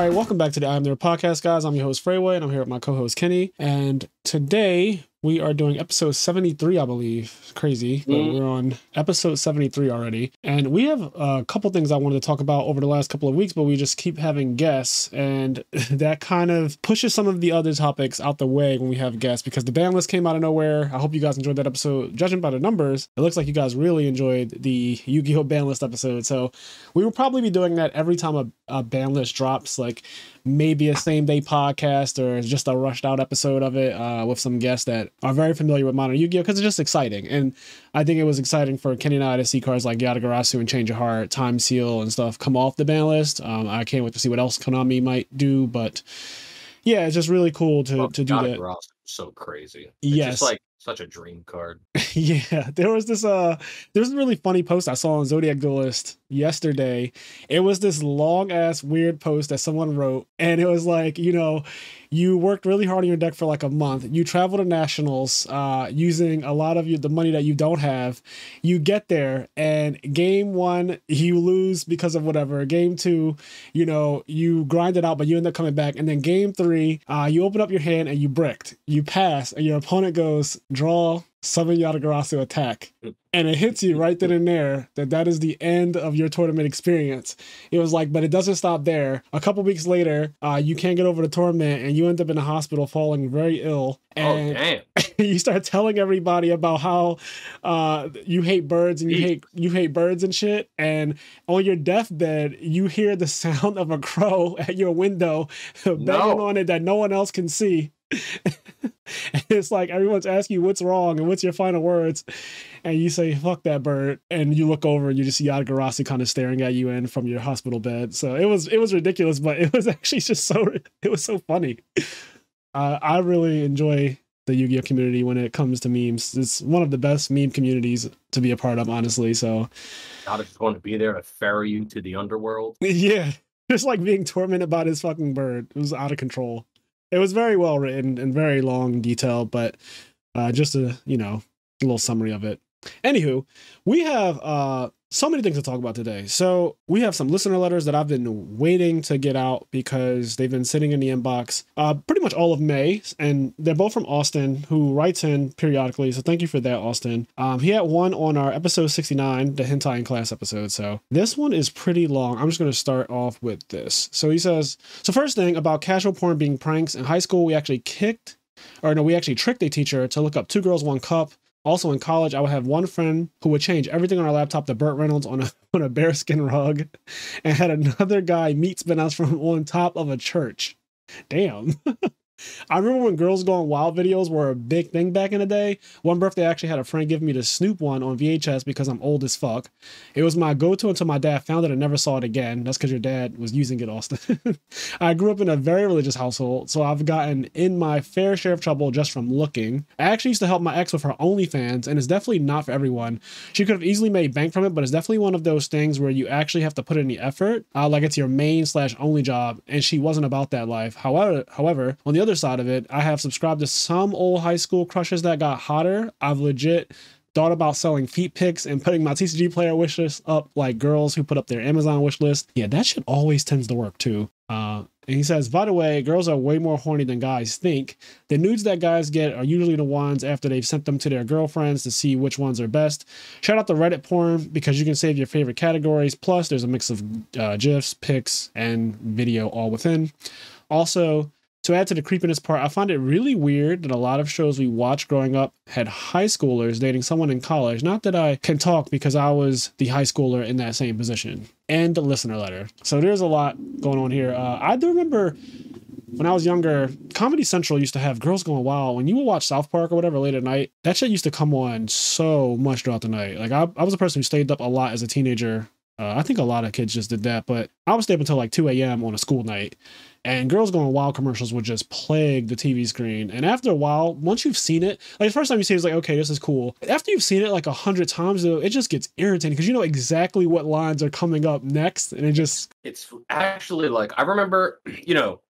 right, welcome back to the IMNerd podcast, guys. I'm your host, Freyway, and I'm here with my co-host, Kenny. And today, we are doing episode 73, I believe. It's crazy, but we're on episode 73 already. And we have a couple things I wanted to talk about over the last couple of weeks, but we just keep having guests, and that kind of pushes some of the other topics out the way when we have guests, because the ban list came out of nowhere. I hope you guys enjoyed that episode. Judging by the numbers, it looks like you guys really enjoyed the Yugioh ban list episode. So we will probably be doing that every time a ban list drops, like maybe a same day podcast or just a rushed out episode of it with some guests that are very familiar with modern Yu-Gi-Oh, because it's just exciting. And I think it was exciting for Kenny and I to see cards like Yatagarasu and Change Your Heart, Time Seal and stuff come off the ban list. I can't wait to see what else Konami might do, but yeah, it's just really cool to do that. Yatagarasu is so crazy. It's yes, just like such a dream card. Yeah, there was a really funny post I saw on Zodiac Duelist yesterday. It was this long ass weird post that someone wrote, and it was like, you know, you worked really hard on your deck for like a month. You travel to nationals using a lot of the money that you don't have. You get there, and game one, you lose because of whatever. Game two, you know, you grind it out, but you end up coming back. And then game three, you open up your hand and you bricked. You pass, and your opponent goes, draw, summon Yatagarasu, attack. And it hits you right then and there that is the end of your tournament experience. It was like, but it doesn't stop there. A couple weeks later, you can't get over the tournament and you end up in the hospital falling very ill. And oh, damn. You start telling everybody about how you hate birds and you hate birds and shit. And on your deathbed, you hear the sound of a crow at your window banging on it that no one else can see. It's like everyone's asking you what's wrong and what's your final words, and you say fuck that bird, and you look over and you just see Yatagarasu kind of staring at you in from your hospital bed. So it was ridiculous, but it was actually just it was so funny. I really enjoy the Yu-Gi-Oh community when it comes to memes. It's one of the best meme communities to be a part of, honestly. So God is going to be there to ferry you to the underworld. Yeah, just like being tormented by this fucking bird. It was out of control. It was very well written and very long detail, but just a little summary of it. Anywho, we have so many things to talk about today. So we have some listener letters that I've been waiting to get out because they've been sitting in the inbox pretty much all of May, and they're both from Austin, who writes in periodically. So thank you for that, Austin. He had one on our episode 69, the Hentai in Class episode. So this one is pretty long. I'm just going to start off with this. So he says, so first thing about casual porn being pranks. In high school, we actually tricked a teacher to look up Two Girls, One Cup. Also in college, I would have one friend who would change everything on our laptop to Burt Reynolds on a bearskin rug, and had another guy meat spin us from on top of a church. Damn. I remember when Girls Gone Wild videos were a big thing back in the day. One birthday, I actually had a friend give me the Snoop one on VHS because I'm old as fuck. It was my go-to until my dad found it and never saw it again. That's because your dad was using it, Austin. I grew up in a very religious household, so I've gotten in my fair share of trouble just from looking. I actually used to help my ex with her OnlyFans, and it's definitely not for everyone. She could have easily made bank from it, but it's definitely one of those things where you actually have to put in the effort, like it's your main/only job, and she wasn't about that life. However, on the other side of it, I have subscribed to some old high school crushes that got hotter. I've legit thought about selling feet pics and putting my TCG player wish list up like girls who put up their Amazon wish list. Yeah, that shit always tends to work too. And he says, by the way, girls are way more horny than guys think. The nudes that guys get are usually the ones after they've sent them to their girlfriends to see which ones are best. Shout out to Reddit porn because you can save your favorite categories. Plus, there's a mix of GIFs, pics, and video all within. Also, to add to the creepiness part, I find it really weird that a lot of shows we watched growing up had high schoolers dating someone in college. Not that I can talk because I was the high schooler in that same position. And the listener letter. So there's a lot going on here. I do remember when I was younger, Comedy Central used to have Girls Going Wild. When you would watch South Park or whatever late at night, that shit used to come on so much throughout the night. Like I was a person who stayed up a lot as a teenager. I think a lot of kids just did that, but I would stay up until like 2 a.m. on a school night. And Girls Going Wild commercials would just plague the TV screen. And after a while, once you've seen it, like the first time you see it, it's like, okay, this is cool. After you've seen it like 100 times, though, it just gets irritating because you know exactly what lines are coming up next. And it's actually like, I remember,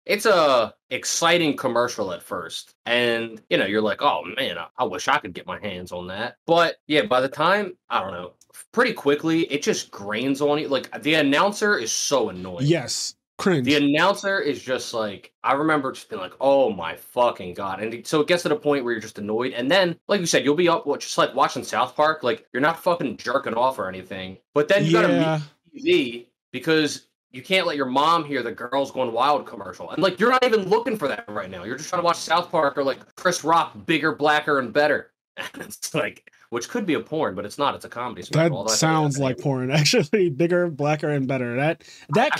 it's a exciting commercial at first. And, you're like, oh man, I wish I could get my hands on that. But yeah, by the time, I don't know, pretty quickly, it just grains on you. Like the announcer is so annoying. Yes. Cringe. The announcer is just like, I remember just being like, oh my fucking God. And so it gets to the point where you're just annoyed. And then, like you said, you'll be up just like watching South Park. Like, you're not fucking jerking off or anything. But then you got to mute TV because you can't let your mom hear the Girls Gone Wild commercial. And like, you're not even looking for that right now. You're just trying to watch South Park or like Chris Rock, bigger, blacker, and better. And it's like, which could be a porn, but it's not. It's a comedy special. That sounds like porn, actually. Bigger, blacker, and better. That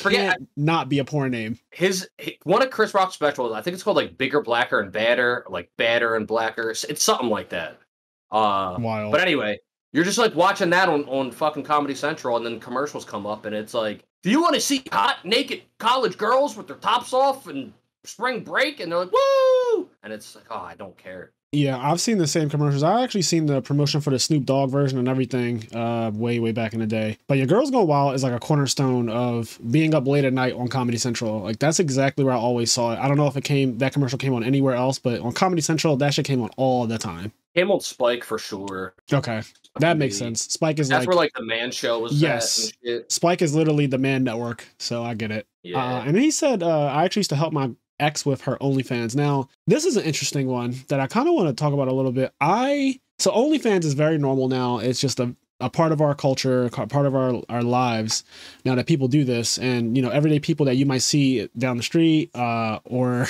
can't not be a porn name. One of Chris Rock's specials, I think it's called like Bigger, Blacker, and Badder, like Badder and Blacker. It's something like that. Wild. But anyway, you're just like watching that on fucking Comedy Central, and then commercials come up, and it's like, do you want to see hot, naked college girls with their tops off and spring break? And they're like, woo! And it's like, oh, I don't care. Yeah, I've seen the same commercials. I actually seen the promotion for the Snoop Dogg version and everything way back in the day. But your Girls Gone Wild is like a cornerstone of being up late at night on Comedy Central. Like, that's exactly where I always saw it. I don't know if that commercial came on anywhere else, but on Comedy Central, that shit came on all the time. Came on Spike for sure. Okay, that makes sense. Spike is that's where like the Man Show was. Yes, and shit. Spike is literally the Man Network, so I get it. Yeah. And he said, I actually used to help my ex with her OnlyFans. Now, this is an interesting one that I kind of want to talk about a little bit. So OnlyFans is very normal now. It's just a part of our culture, part of our lives now that people do this. And, you know, everyday people that you might see down the street, or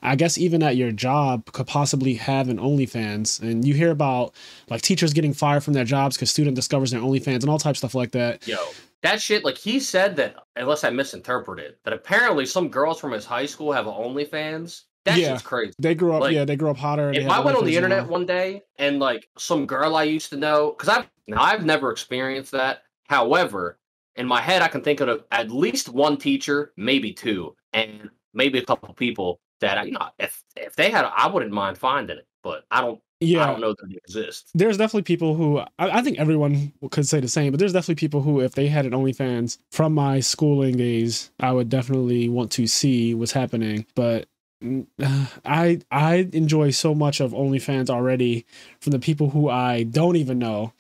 I guess even at your job could possibly have an OnlyFans. And you hear about like teachers getting fired from their jobs because student discovers their OnlyFans and all types of stuff like that. Yo, that shit, like he said that, unless I misinterpreted, that apparently some girls from his high school have OnlyFans. That shit's crazy. They grew up, they grew up hotter. If I went on the internet one day and like some girl I used to know, because I've never experienced that. However, in my head, I can think of at least one teacher, maybe two, and maybe a couple people that if they had, I wouldn't mind finding it, but I don't know that they exist. There's definitely people who, I think everyone could say the same, but there's definitely people who, if they had an OnlyFans from my schooling days, I would definitely want to see what's happening. But I enjoy so much of OnlyFans already from the people who I don't even know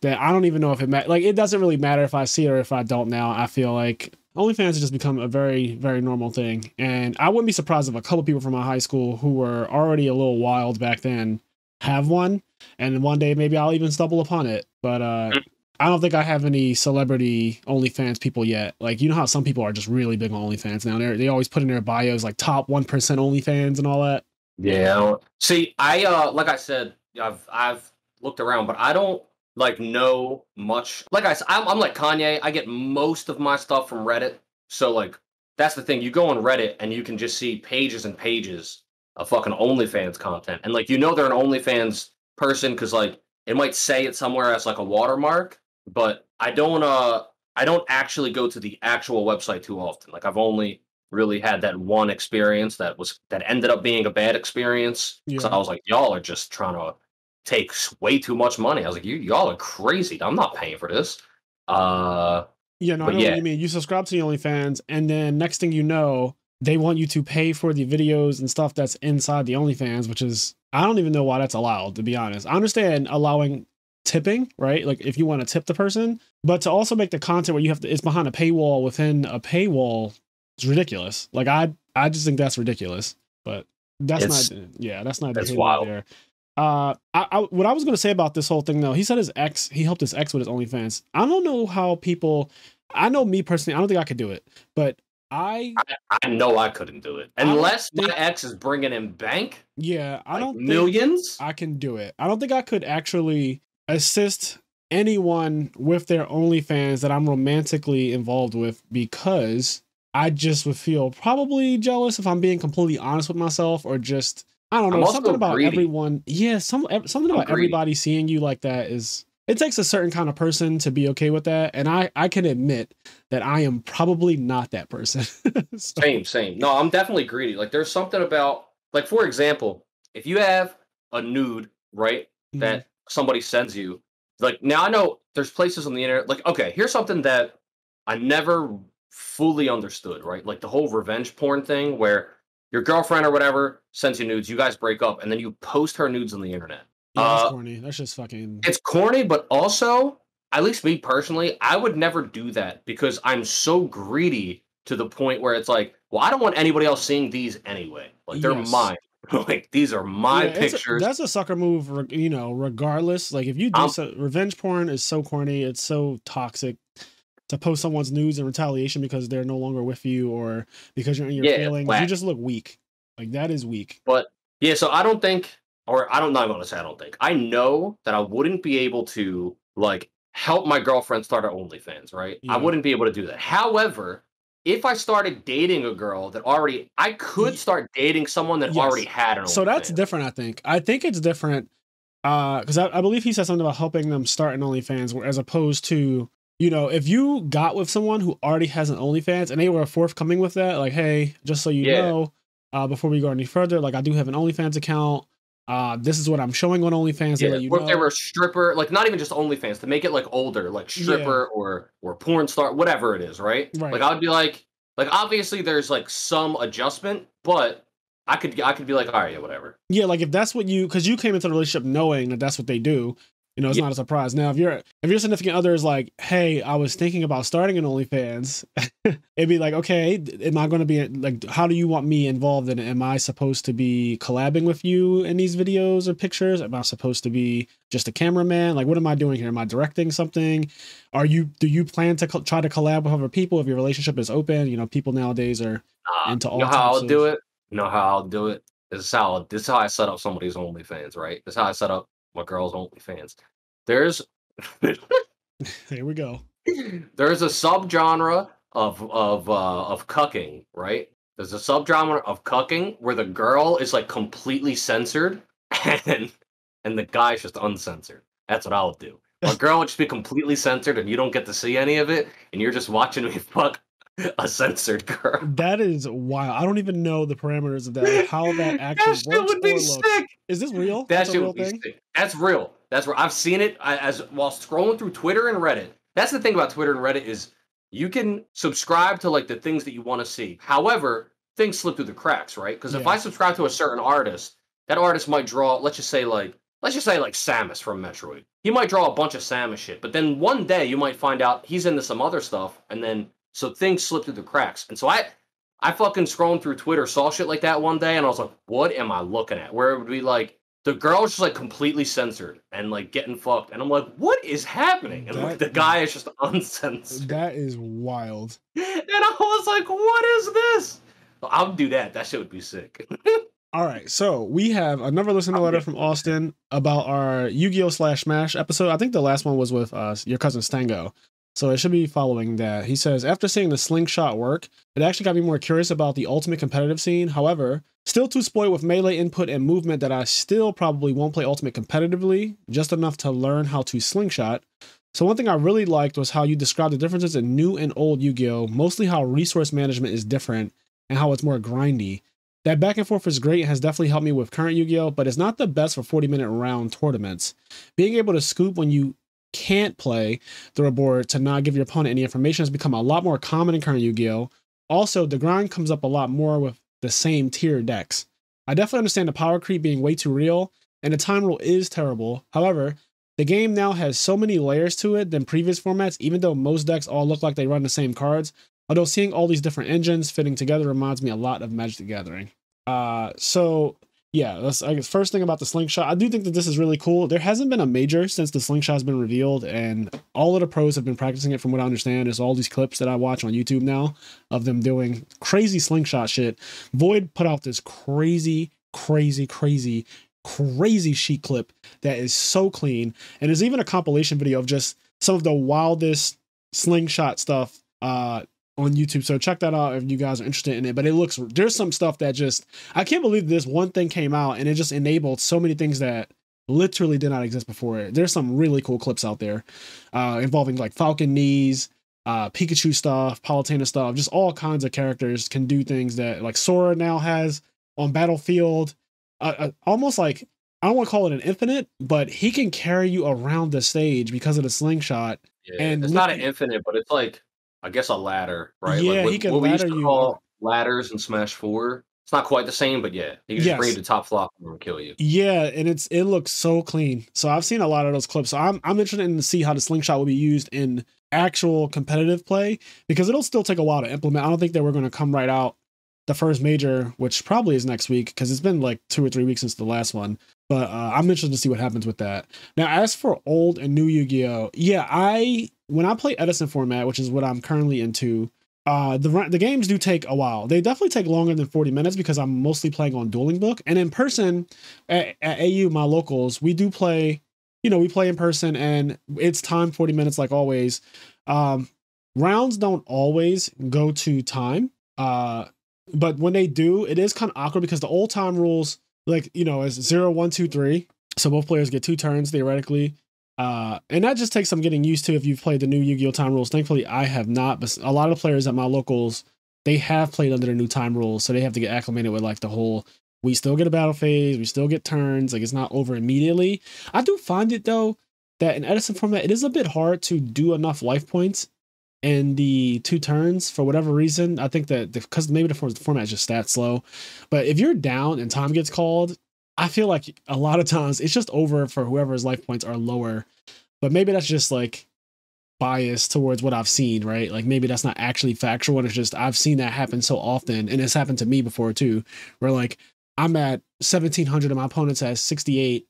that I don't even know if it doesn't really matter if I see it or if I don't now. I feel like OnlyFans has just become a very, very normal thing. And I wouldn't be surprised if a couple people from my high school who were already a little wild back then have one. And one day maybe I'll even stumble upon it. But I don't think I have any celebrity OnlyFans people yet. Like, you know how some people are just really big on OnlyFans now. They always put in their bios like top 1% OnlyFans and all that. Yeah. See, I like I said, I've looked around, but I don't like know much. Like I said, I'm like Kanye. I get most of my stuff from Reddit. So like that's the thing. You go on Reddit and you can just see pages and pages of fucking OnlyFans content, and like they're an OnlyFans person because like it might say it somewhere as like a watermark. But I don't actually go to the actual website too often. Like I've only really had that one experience that ended up being a bad experience. So I was like, y'all are just trying to take way too much money. I was like, y'all are crazy. I'm not paying for this. I know what you mean. You subscribe to the OnlyFans, and then next thing you know, they want you to pay for the videos and stuff that's inside the OnlyFans, which is, I don't even know why that's allowed, to be honest. I understand allowing tipping, right? Like if you want to tip the person, but to also make the content where it's behind a paywall within a paywall is ridiculous. Like I just think that's ridiculous, but that's wild. There. What I was going to say about this whole thing though, he said he helped his ex with his OnlyFans. I don't know how I know me personally, I don't think I could do it, but I know I couldn't do it unless my ex is bringing in bank. Yeah, I don't think millions. I can do it. I don't think I could actually assist anyone with their OnlyFans that I'm romantically involved with, because I just would feel probably jealous if I'm being completely honest with myself, or just, I don't know, something about greedy. Everyone. Yeah, something about everybody seeing you like that it takes a certain kind of person to be okay with that. And I can admit that I am probably not that person. Same. No, I'm definitely greedy. Like there's something about, like, for example, if you have a nude, right, that somebody sends you, like, now I know there's places on the internet, like, okay, here's something that I never fully understood, right? Like the whole revenge porn thing where your girlfriend or whatever sends you nudes, you guys break up, and then you post her nudes on the internet. Yeah, that's corny. That's just fucking... It's corny, but also, at least me personally, I would never do that because I'm so greedy to the point where it's like, well, I don't want anybody else seeing these anyway. Like they're Yes. mine. Like these are my pictures. That's a sucker move, you know, regardless. Like if you do so, revenge porn is so corny, it's so toxic to post someone's nudes in retaliation because they're no longer with you or because you're in your feelings. You just look weak. Like that is weak. But yeah, so I don't think, or I don't know, I'm gonna say I don't think. I know that I wouldn't be able to like help my girlfriend start her OnlyFans, right? Yeah. I wouldn't be able to do that. However, if I started dating a girl that already, I could start dating someone that already had an OnlyFans. So that's different, I think. I think it's different because I believe he said something about helping them start an OnlyFans as opposed to, you know, if you got with someone who already has an OnlyFans and they were forthcoming with that, like, hey, just so you know, before we go any further, like I do have an OnlyFans account. This is what I'm showing on OnlyFans. They let you know. If they were a stripper, like not even just OnlyFans, to make it like older, like stripper or porn star, whatever it is, right? Like I would be like obviously there's like some adjustment, but I could be like, all right, yeah, whatever. Yeah, like if that's what you, because you came into the relationship knowing that that's what they do. You know, it's not a surprise. Now, if your significant other is like, hey, I was thinking about starting an OnlyFans, it'd be like, okay, am I going to be like, how do you want me involved in it? Am I supposed to be collabing with you in these videos or pictures? Am I supposed to be just a cameraman? Like, what am I doing here? Am I directing something? Do you plan to try to collab with other people if your relationship is open? You know, people nowadays are into all. You know how I'll do it? You know how I'll do it? This is how I set up somebody's OnlyFans, right? This is how I set up my girl's OnlyFans. There's here we go. There's a subgenre of cucking, right? There's a subgenre of cucking where the girl is like completely censored and the guy's just uncensored. That's what I'll do. A girl would just be completely censored and you don't get to see any of it, and you're just watching me fuck a censored girl. That is wild. I don't even know the parameters of that. Like how that actually works. That would be sick. Is this real? That shit would be sick. That's real. That's where I've seen it while scrolling through Twitter and Reddit. That's the thing about Twitter and Reddit is you can subscribe to like the things that you want to see. However, things slip through the cracks, right? Because if I subscribe to a certain artist, that artist might draw, let's just say like Samus from Metroid. He might draw a bunch of Samus shit, but then one day you might find out he's into some other stuff, and then so things slip through the cracks. And so I fucking scrolling through Twitter, saw shit like that one day, and I was like, what am I looking at? Where it would be like, the girl's just like completely censored and like getting fucked. And I'm like, what is happening? And like the guy is just uncensored. That is wild. And I was like, what is this? I'll do that. That shit would be sick. All right. So we have another listener letter from Austin about our Yu-Gi-Oh! / Smash episode. I think the last one was with your cousin Stango. So it should be following that. He says, after seeing the slingshot work, it actually got me more curious about the ultimate competitive scene. However, still too spoiled with melee input and movement that I still probably won't play ultimate competitively, just enough to learn how to slingshot. So one thing I really liked was how you described the differences in new and old Yu-Gi-Oh! Mostly how resource management is different and how it's more grindy. That back and forth is great and has definitely helped me with current Yu-Gi-Oh! But it's not the best for 40-minute round tournaments. Being able to scoop when you can't play through a board to not give your opponent any information has become a lot more common in current Yu-Gi-Oh! Also, the grind comes up a lot more with the same tier decks. I definitely understand the power creep being way too real, and the time rule is terrible. However, the game now has so many layers to it than previous formats, even though most decks all look like they run the same cards. Although seeing all these different engines fitting together reminds me a lot of Magic the Gathering. So yeah, that's I guess first thing about the slingshot. I do think that this is really cool. There hasn't been a major since the slingshot has been revealed, and all of the pros have been practicing it from what I understand. There's all these clips that I watch on YouTube now of them doing crazy slingshot shit. Void put out this crazy sheet clip that is so clean. And there's even a compilation video of just some of the wildest slingshot stuff on YouTube. So check that out if you guys are interested in it. But there's some stuff that just, I can't believe this one thing came out and it just enabled so many things that literally did not exist before. There's some really cool clips out there involving like Falcon Knees, Pikachu stuff, Palutena stuff, just all kinds of characters can do things that like Sora now has on Battlefield. Almost like, I don't want to call it an infinite, but he can carry you around the stage because of the slingshot. Yeah, and it's not an infinite, but it's like, I guess a ladder, right? Yeah, like he can what we ladder used to you. call ladders in Smash 4. It's not quite the same, but yeah, he can just bring you to top flop and kill you. Yeah, and it looks so clean. So I've seen a lot of those clips. So I'm interested in to see how the slingshot will be used in actual competitive play, because it'll still take a while to implement. I don't think that we're going to come right out the first major, which probably is next week, because it's been like 2 or 3 weeks since the last one. But I'm interested to see what happens with that. Now, as for old and new Yu-Gi-Oh, yeah, when I play Edison format, which is what I'm currently into, the games do take a while. They definitely take longer than 40 minutes because I'm mostly playing on Dueling Book. And in person at AU, my locals, we do play, we play in person, and it's time 40 minutes like always. Rounds don't always go to time. But when they do, it is kind of awkward because the old time rules, like, is 0, 1, 2, 3. So both players get 2 turns theoretically. And that just takes some getting used to if you've played the new Yu-Gi-Oh time rules. Thankfully, I have not, but a lot of players at my locals, they have played under the new time rules. So they have to get acclimated with like the whole, we still get a battle phase, we still get turns, like it's not over immediately. I do find it though, that in Edison format, it is a bit hard to do enough life points in the 2 turns for whatever reason. I think that because maybe the format is just stat slow, but if you're down and time gets called, I feel like a lot of times it's just over for whoever's life points are lower. But maybe that's just like bias towards what I've seen, right? Like maybe that's not actually factual, and it's just I've seen that happen so often, and it's happened to me before too, where like I'm at 1700 and my opponent's at 68.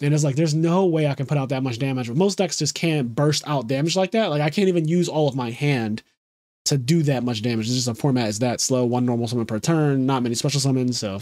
And it's like, there's no way I can put out that much damage. But most decks just can't burst out damage like that. Like I can't even use all of my hand to do that much damage. It's just a format is that slow. 1 normal summon per turn, not many special summons. So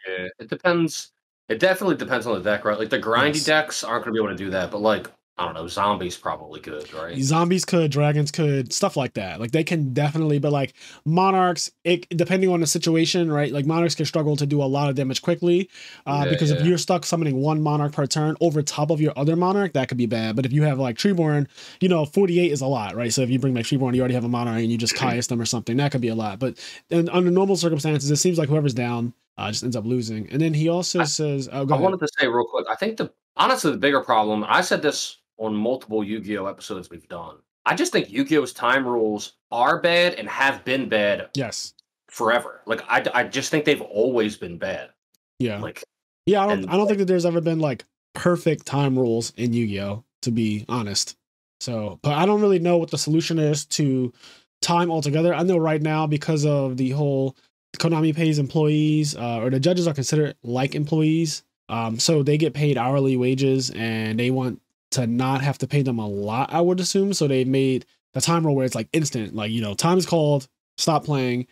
yeah, it depends. It definitely depends on the deck, right? Like the grindy decks aren't going to be able to do that, but like, I don't know, zombies probably could, right? Zombies could, dragons could, stuff like that. Like they can definitely, but like monarchs, depending on the situation, right? Like monarchs can struggle to do a lot of damage quickly because if you're stuck summoning 1 monarch per turn over top of your other monarch, that could be bad. But if you have like Treeborn, 48 is a lot, right? So if you bring like Treeborn, you already have a monarch and you just cast them or something, that could be a lot. But under normal circumstances, it seems like whoever's down just ends up losing. And then he also says, I wanted to say real quick, I think honestly, the bigger problem, I said this on multiple Yu-Gi-Oh episodes we've done. I just think Yu-Gi-Oh's time rules are bad and have been bad. Yes. Forever. Like I just think they've always been bad. Yeah. I don't think that there's ever been like perfect time rules in Yu-Gi-Oh, to be honest. So, but I don't really know what the solution is to time altogether. I know right now because of the whole Konami pays employees, or the judges are considered like employees. So they get paid hourly wages and they want to not have to pay them a lot, I would assume. So they made the time rule where it's like instant, like, time is called, stop playing.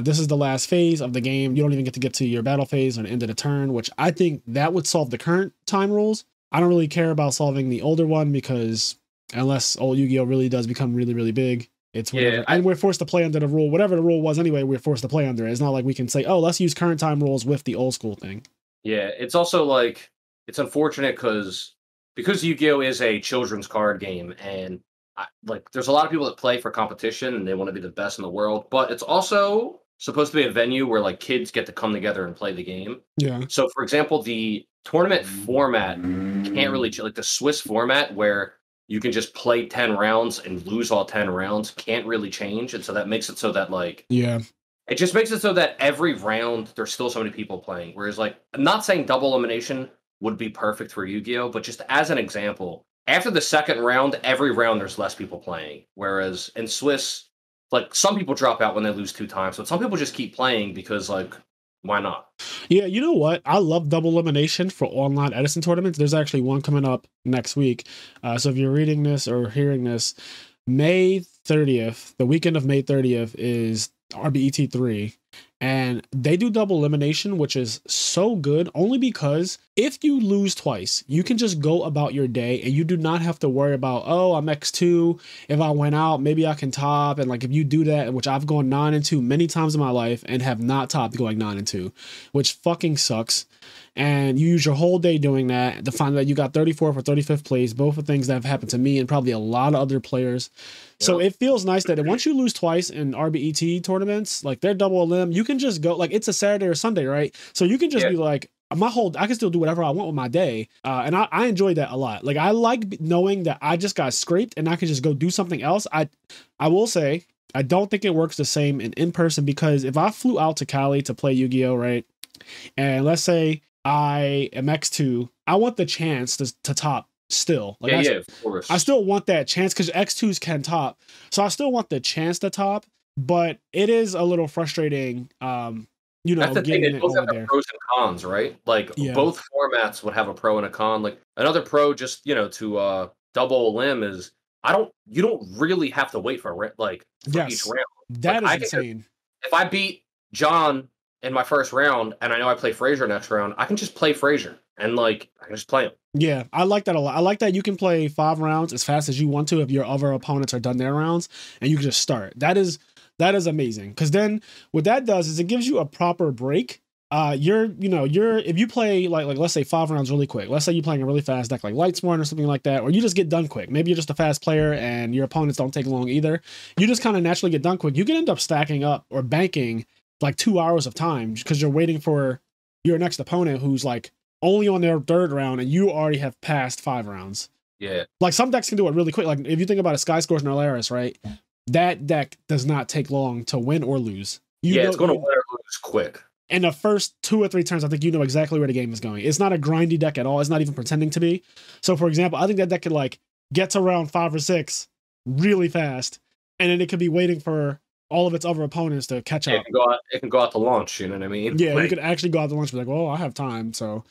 This is the last phase of the game. You don't even get to your battle phase or the end of the turn, which I think that would solve the current time rules. I don't really care about solving the older one because unless old Yu-Gi-Oh really does become really, really big, it's whatever. And we're forced to play under the rule, whatever the rule was anyway, we're forced to play under it. It's not like we can say, oh, let's use current time rules with the old school thing. Yeah, it's also like, it's unfortunate because Yu-Gi-Oh is a children's card game, and there's a lot of people that play for competition and they want to be the best in the world, but it's also supposed to be a venue where like kids get to come together and play the game. Yeah. So for example, the tournament format can't really, like the Swiss format where you can just play 10 rounds and lose all 10 rounds, can't really change. And so that makes it so that like, it just makes it so that every round there's still so many people playing. Whereas like, I'm not saying double elimination would be perfect for Yu-Gi-Oh, but just as an example, after the second round, every round there's less people playing. Whereas in Swiss, like some people drop out when they lose 2 times, but some people just keep playing because like, why not? Yeah, you know what? I love double elimination for online Edison tournaments. There's actually one coming up next week. So if you're reading this or hearing this, May 30th, the weekend of May 30th is RBET 3. And they do double elimination, which is so good only because if you lose twice, you can just go about your day and you do not have to worry about, oh, I'm X2. If I went out, maybe I can top. And like, if you do that, which I've gone 9-2 many times in my life and have not topped going 9-2, which fucking sucks. And you use your whole day doing that to find that you got 34th or 35th place. Both are things that have happened to me and probably a lot of other players. So it feels nice that once you lose twice in RBET tournaments, like they're double elim, you can just go, like it's a Saturday or Sunday, right? So you can just be like, I can still do whatever I want with my day. And I enjoy that a lot. Like I like knowing that I just got scraped and I can just go do something else. I will say, I don't think it works the same in person because if I flew out to Cali to play Yu-Gi-Oh, right? And let's say I am X2, I want the chance to top still. Like Yeah, of course. I still want that chance because X2s can top. So I still want the chance to top, but it is a little frustrating, you know, That's the thing. getting They it both over have their there. pros and cons, right? Like Yeah. both formats would have a pro and a con. Like another pro, just to double a limb is you don't really have to wait for each Yes. round. Like That is I can just, insane. if I beat John in my first round and I know I play Frazier next round, I can just play Frazier and like I can just play him. Yeah, I like that a lot. I like that you can play 5 rounds as fast as you want to if your other opponents are done their rounds and you can just start. That is amazing. Cause then what that does is it gives you a proper break. If you play like let's say 5 rounds really quick, let's say you're playing a really fast deck like Lightsworn or something like that, or you just get done quick. Maybe you're just a fast player and your opponents don't take long either. You just kind of naturally get done quick. You can end up stacking up or banking like 2 hours of time because you're waiting for your next opponent who's like only on their 3rd round and you already have passed 5 rounds. Yeah. Like some decks can do it really quick. Like if you think about a Sky Scorch and Alaris, right? That deck does not take long to win or lose. It's going to win or lose quick. In the first 2 or 3 turns, I think you know exactly where the game is going. It's not a grindy deck at all. It's not even pretending to be. So for example, I think that deck could like get to round 5 or 6 really fast. And then it could be waiting for all of its other opponents to catch up. It can go out to launch, you know what I mean? Yeah, you could actually go out to lunch and be like, well, I have time. So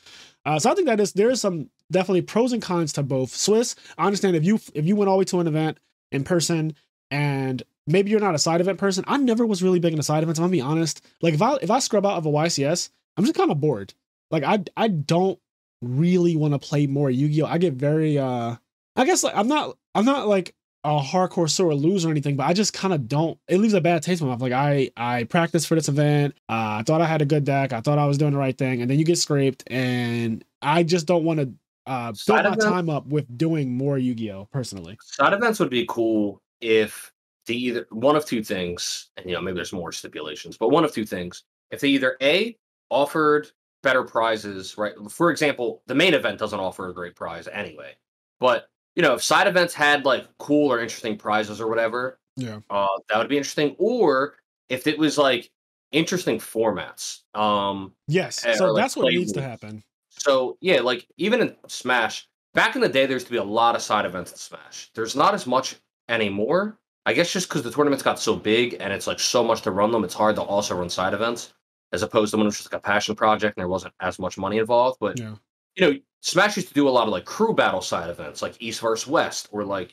I think there is some definitely pros and cons to both. Swiss, I understand if you went all the way to an event in person and maybe you're not a side event person. I never was really big into side events. I'm gonna be honest. Like if I scrub out of a YCS, I'm just kind of bored. Like I don't really want to play more Yu-Gi-Oh. I get very I guess like I'm not like a hardcore sore loser or anything, but I just kind of don't. It leaves a bad taste in my mouth. Like I practiced for this event. I thought I had a good deck. I thought I was doing the right thing, and then you get scraped, and I just don't want to fill my time up with doing more Yu-Gi-Oh. Personally, side events would be cool if either one of two things, and maybe there's more stipulations, but one of two things. If they either A, offered better prizes, right? For example, the main event doesn't offer a great prize anyway. But, if side events had like cool or interesting prizes or whatever, yeah, that would be interesting. Or if it was like interesting formats. Yes. So that's what needs to happen. So yeah, like even in Smash, back in the day, there used to be a lot of side events in Smash. There's not as much anymore. I guess just because the tournaments got so big and it's like so much to run them, it's hard to also run side events as opposed to when it was just like a passion project and there wasn't as much money involved. But Smash used to do a lot of like crew battle side events, like East versus West, or like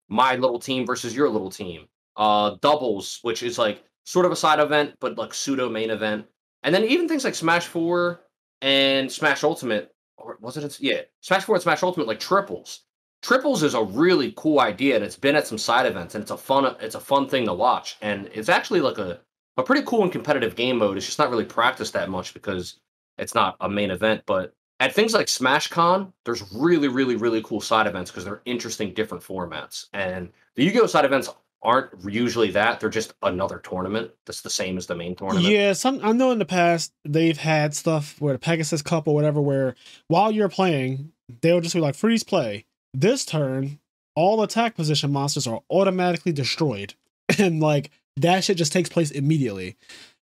my little team versus your little team. Doubles, which is like sort of a side event, but like pseudo main event. And then even things like Smash 4 and Smash Ultimate, or was it? Yeah, Smash 4 and Smash Ultimate, like triples. Triples is a really cool idea, and it's been at some side events, and it's a fun thing to watch, and it's actually like a pretty cool and competitive game mode. It's just not really practiced that much because it's not a main event. But at things like SmashCon, there's really, really, really cool side events because they're interesting, different formats. And the Yu-Gi-Oh side events aren't usually that; they're just another tournament that's the same as the main tournament. Yeah, I know in the past they've had stuff where the Pegasus Cup or whatever, where while you're playing, they'll just be like freeze play. This turn, all attack position monsters are automatically destroyed. And like that shit just takes place immediately.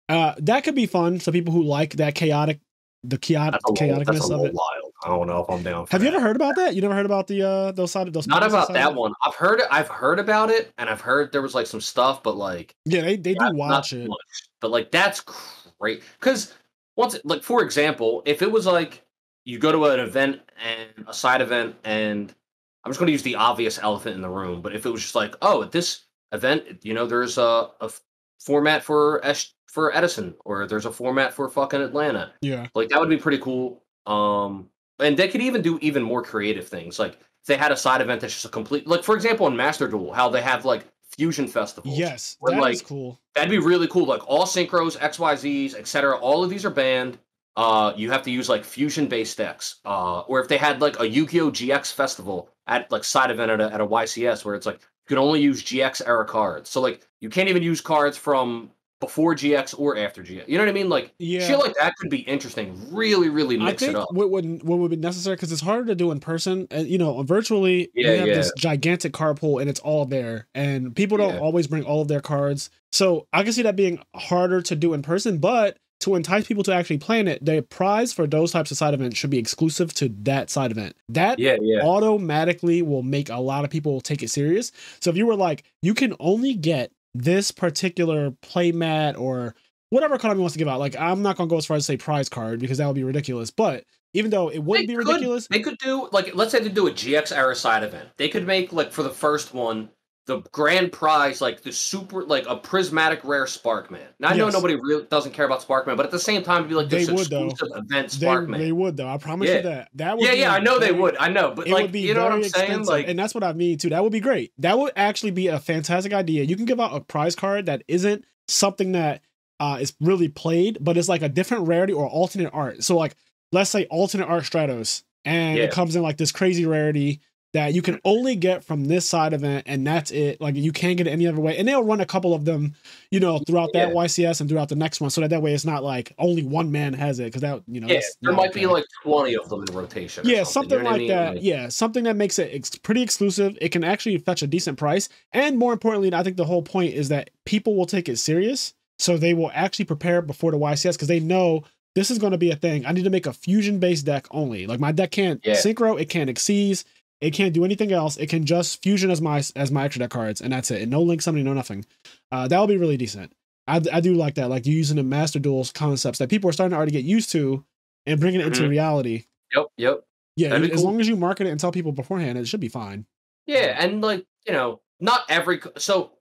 That could be fun to people who like that chaoticness of it. Wild. I don't know if I'm down for Have you ever heard about that? You never heard about the those Not about that one. I've heard about it, and I've heard there was like some stuff, but like they do watch it. Much, but like that's great. Because for example, if it was like you go to an event and a side event and I'm just going to use the obvious elephant in the room, but if it was just like, oh, at this event, there's a format for Edison, or there's a format for fucking Atlanta. Yeah. Like that would be pretty cool. And they could even do even more creative things. Like if they had a side event that's just a complete, like for example, in Master Duel, how they have like fusion festivals. Yes. That is cool. That'd be really cool. Like all synchros, XYZs, etc. All of these are banned. You have to use like fusion-based decks, or if they had like a Yu-Gi-Oh GX festival at like side event at a YCS where it's like you can only use GX era cards, so like you can't even use cards from before GX or after GX. You know what I mean? Like shit like that could be interesting. Really, really mix it up. What would be necessary, because it's harder to do in person, and virtually you have this gigantic card pool and it's all there, and people don't always bring all of their cards. So I can see that being harder to do in person, but to entice people to actually plan it, the prize for those types of side events should be exclusive to that side event. That automatically will make a lot of people take it serious. So if you were like, you can only get this particular playmat or whatever Konami wants to give out, like I'm not gonna go as far as to say prize card because that would be ridiculous. But even though it wouldn't be ridiculous, they could do like, let's say they do a GX era side event. They could make like for the first one, the grand prize, like the super, like a prismatic rare Sparkman. Now I know nobody really doesn't care about Sparkman, but at the same time, it'd be like this exclusive event Sparkman. They would though. I promise you that. That would. I know they would. I know, but like, you know what I'm saying? Like, and that's what I mean too. That would be great. That would actually be a fantastic idea. You can give out a prize card that isn't something that is really played, but it's like a different rarity or alternate art. So like, let's say alternate art Stratos, and it comes in like this crazy rarity that you can only get from this side event, and that's it. Like you can't get it any other way. And they'll run a couple of them, you know, throughout that YCS and throughout the next one, so that way it's not like only one man has it, because that, you know, there might be like 20 of them in rotation. Something like that. Like, something that makes it pretty exclusive. It can actually fetch a decent price, and more importantly, I think the whole point is that people will take it serious, so they will actually prepare before the YCS because they know this is going to be a thing. I need to make a fusion-based deck only. Like my deck can't synchro, it can't exceed. It can't do anything else. It can just fusion as my extra deck cards, and that's it. And no link summon, no nothing. That would be really decent. I do like that. Like you using the Master Duels concepts that people are starting to already get used to and bringing it into reality. Yep. Yeah, as long as you market it and tell people beforehand, it should be fine. Yeah, and like, you know, not every... So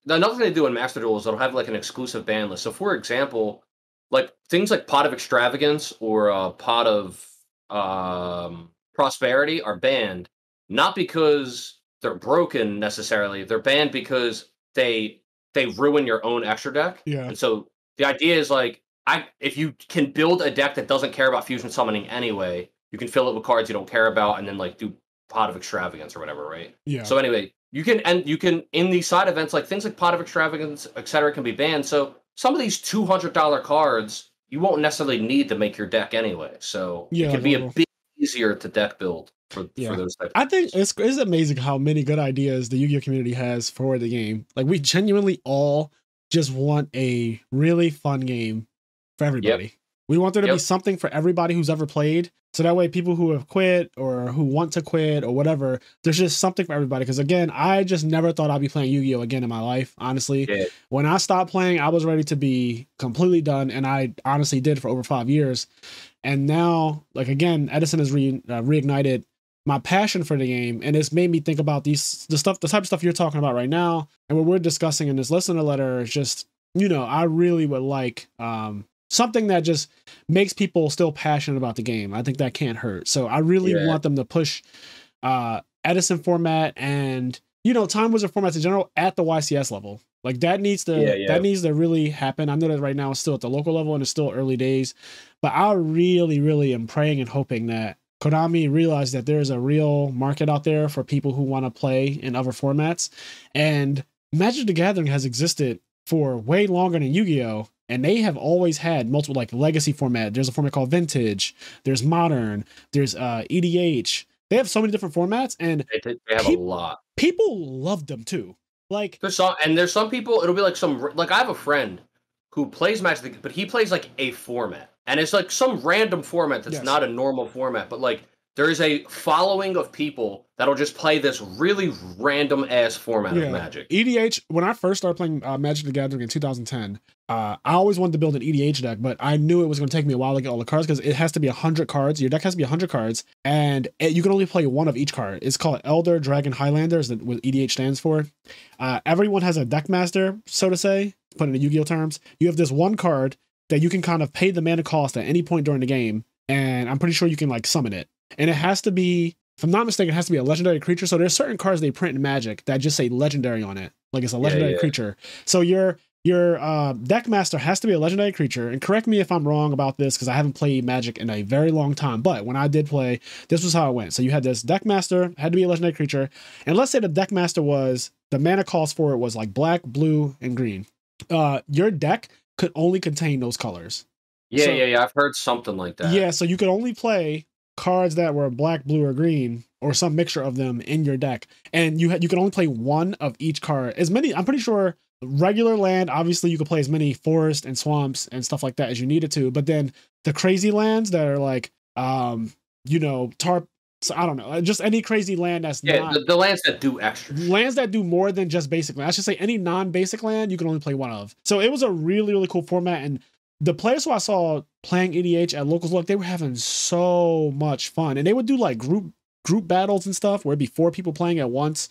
another thing they do in Master Duels, they'll have like an exclusive ban list. So for example, like things like Pot of Extravagance or Pot of Prosperity are banned. Not because they're broken necessarily. They're banned because they ruin your own extra deck. Yeah. And so the idea is like, if you can build a deck that doesn't care about fusion summoning anyway, you can fill it with cards you don't care about, and then like do Pot of Extravagance or whatever, right? Yeah. So anyway, you can in these side events, like things like Pot of Extravagance, etc., can be banned. So some of these $200 cards you won't necessarily need to make your deck anyway. So it can be a bit easier to deck build. For those types. I think it's amazing how many good ideas the Yu-Gi-Oh community has for the game. Like we genuinely all just want a really fun game for everybody. We want there to be something for everybody who's ever played. So that way people who have quit or who want to quit or whatever, there's just something for everybody. Because again, I just never thought I'd be playing Yu-Gi-Oh again in my life, honestly. When I stopped playing, I was ready to be completely done. And I honestly did for over 5 years. And now, like again, Edison has reignited my passion for the game, and it's made me think about the type of stuff you're talking about right now, and what we're discussing in this listener letter is just, you know, I really would like something that just makes people still passionate about the game. I think that can't hurt. So I really want them to push Edison format and, you know, Time Wizard formats in general at the YCS level. Like that needs to really happen. I know that right now it's still at the local level and it's still early days, but I really am praying and hoping that Konami realized that there's a real market out there for people who want to play in other formats. And Magic the Gathering has existed for way longer than Yu-Gi-Oh! And they have always had multiple, like legacy format. There's a format called Vintage. There's Modern. There's EDH. They have so many different formats, and they have a lot. People love them too. Like there's some people. It'll be like I have a friend who plays Magic, but he plays like a format. And it's like some random format that's not a normal format, but like there is a following of people that'll just play this really random ass format of Magic. EDH, when I first started playing Magic the Gathering in 2010, I always wanted to build an EDH deck, but I knew it was going to take me a while to get all the cards because it has to be 100 cards. Your deck has to be 100 cards, and you can only play one of each card. It's called Elder Dragon Highlander, is what EDH stands for. Everyone has a deck master, so to say, put in the Yu-Gi-Oh terms. You have this one card that you can kind of pay the mana cost at any point during the game, and I'm pretty sure you can like summon it. And it has to be, if I'm not mistaken, it has to be a legendary creature. So there's certain cards they print in Magic that just say legendary on it, like it's a legendary creature. So your deck master has to be a legendary creature. And correct me if I'm wrong about this, because I haven't played Magic in a very long time. But when I did play, this was how it went. So you had this deck master, had to be a legendary creature, and let's say the deck master was, the mana cost for it was like black, blue, and green. Your deck could only contain those colors. I've heard something like that. Yeah, so you could only play cards that were black, blue, or green, or some mixture of them in your deck, and you could only play one of each card. I'm pretty sure regular land, obviously you can play as many forest and swamps and stuff like that as you needed to, but then the crazy lands that are like, tarp, so I don't know, just any crazy land that's not the lands that do extra lands that do more than just basic land. I should say any non-basic land you can only play one of. So it was a really, really cool format. And the players who I saw playing EDH at locals, look, they were having so much fun. And they would do like group battles and stuff where it'd be 4 people playing at once.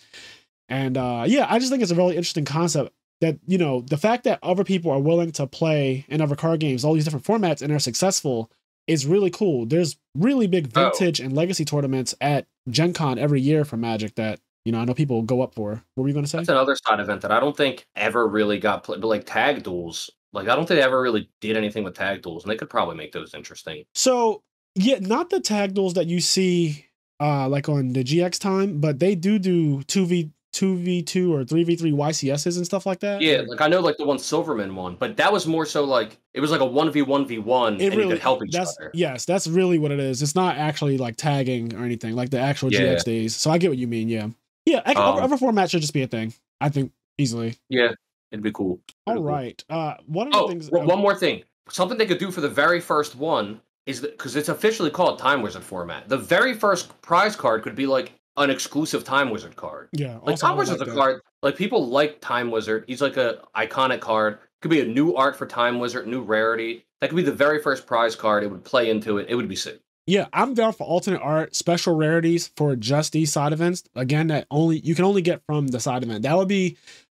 And I just think it's a really interesting concept that, the fact that other people are willing to play in other card games, all these different formats, and are successful is really cool. There's really big vintage and legacy tournaments at Gen Con every year for Magic that, I know people go up for. What were you going to say? That's another side event that I don't think ever really got played, but like tag duels. Like, I don't think they ever really did anything with tag duels, and they could probably make those interesting. So, yeah, not the tag duels that you see like on the GX time, but they do 2v2 or 3v3 YCSs and stuff like that. Yeah, like I know like the one Silverman won, but that was more so like it was like a 1v1v1 and you could help each other. Yes, that's really what it is. It's not actually like tagging or anything like the actual GX days. So I get what you mean, yeah. Yeah, other formats should just be a thing, I think, easily. Yeah, it'd be cool. All right. One of the things... one more thing. Something they could do for the very first one is because it's officially called Time Wizard format. The very first prize card could be like an exclusive Time Wizard card. Yeah. Like Time Wizard's a card, like people like Time Wizard. He's like a iconic card. Could be a new art for Time Wizard, new rarity. That could be the very first prize card. It would play into it. It would be sick. Yeah, I'm down for alternate art, special rarities for just these side events. Again, that you can only get from the side event.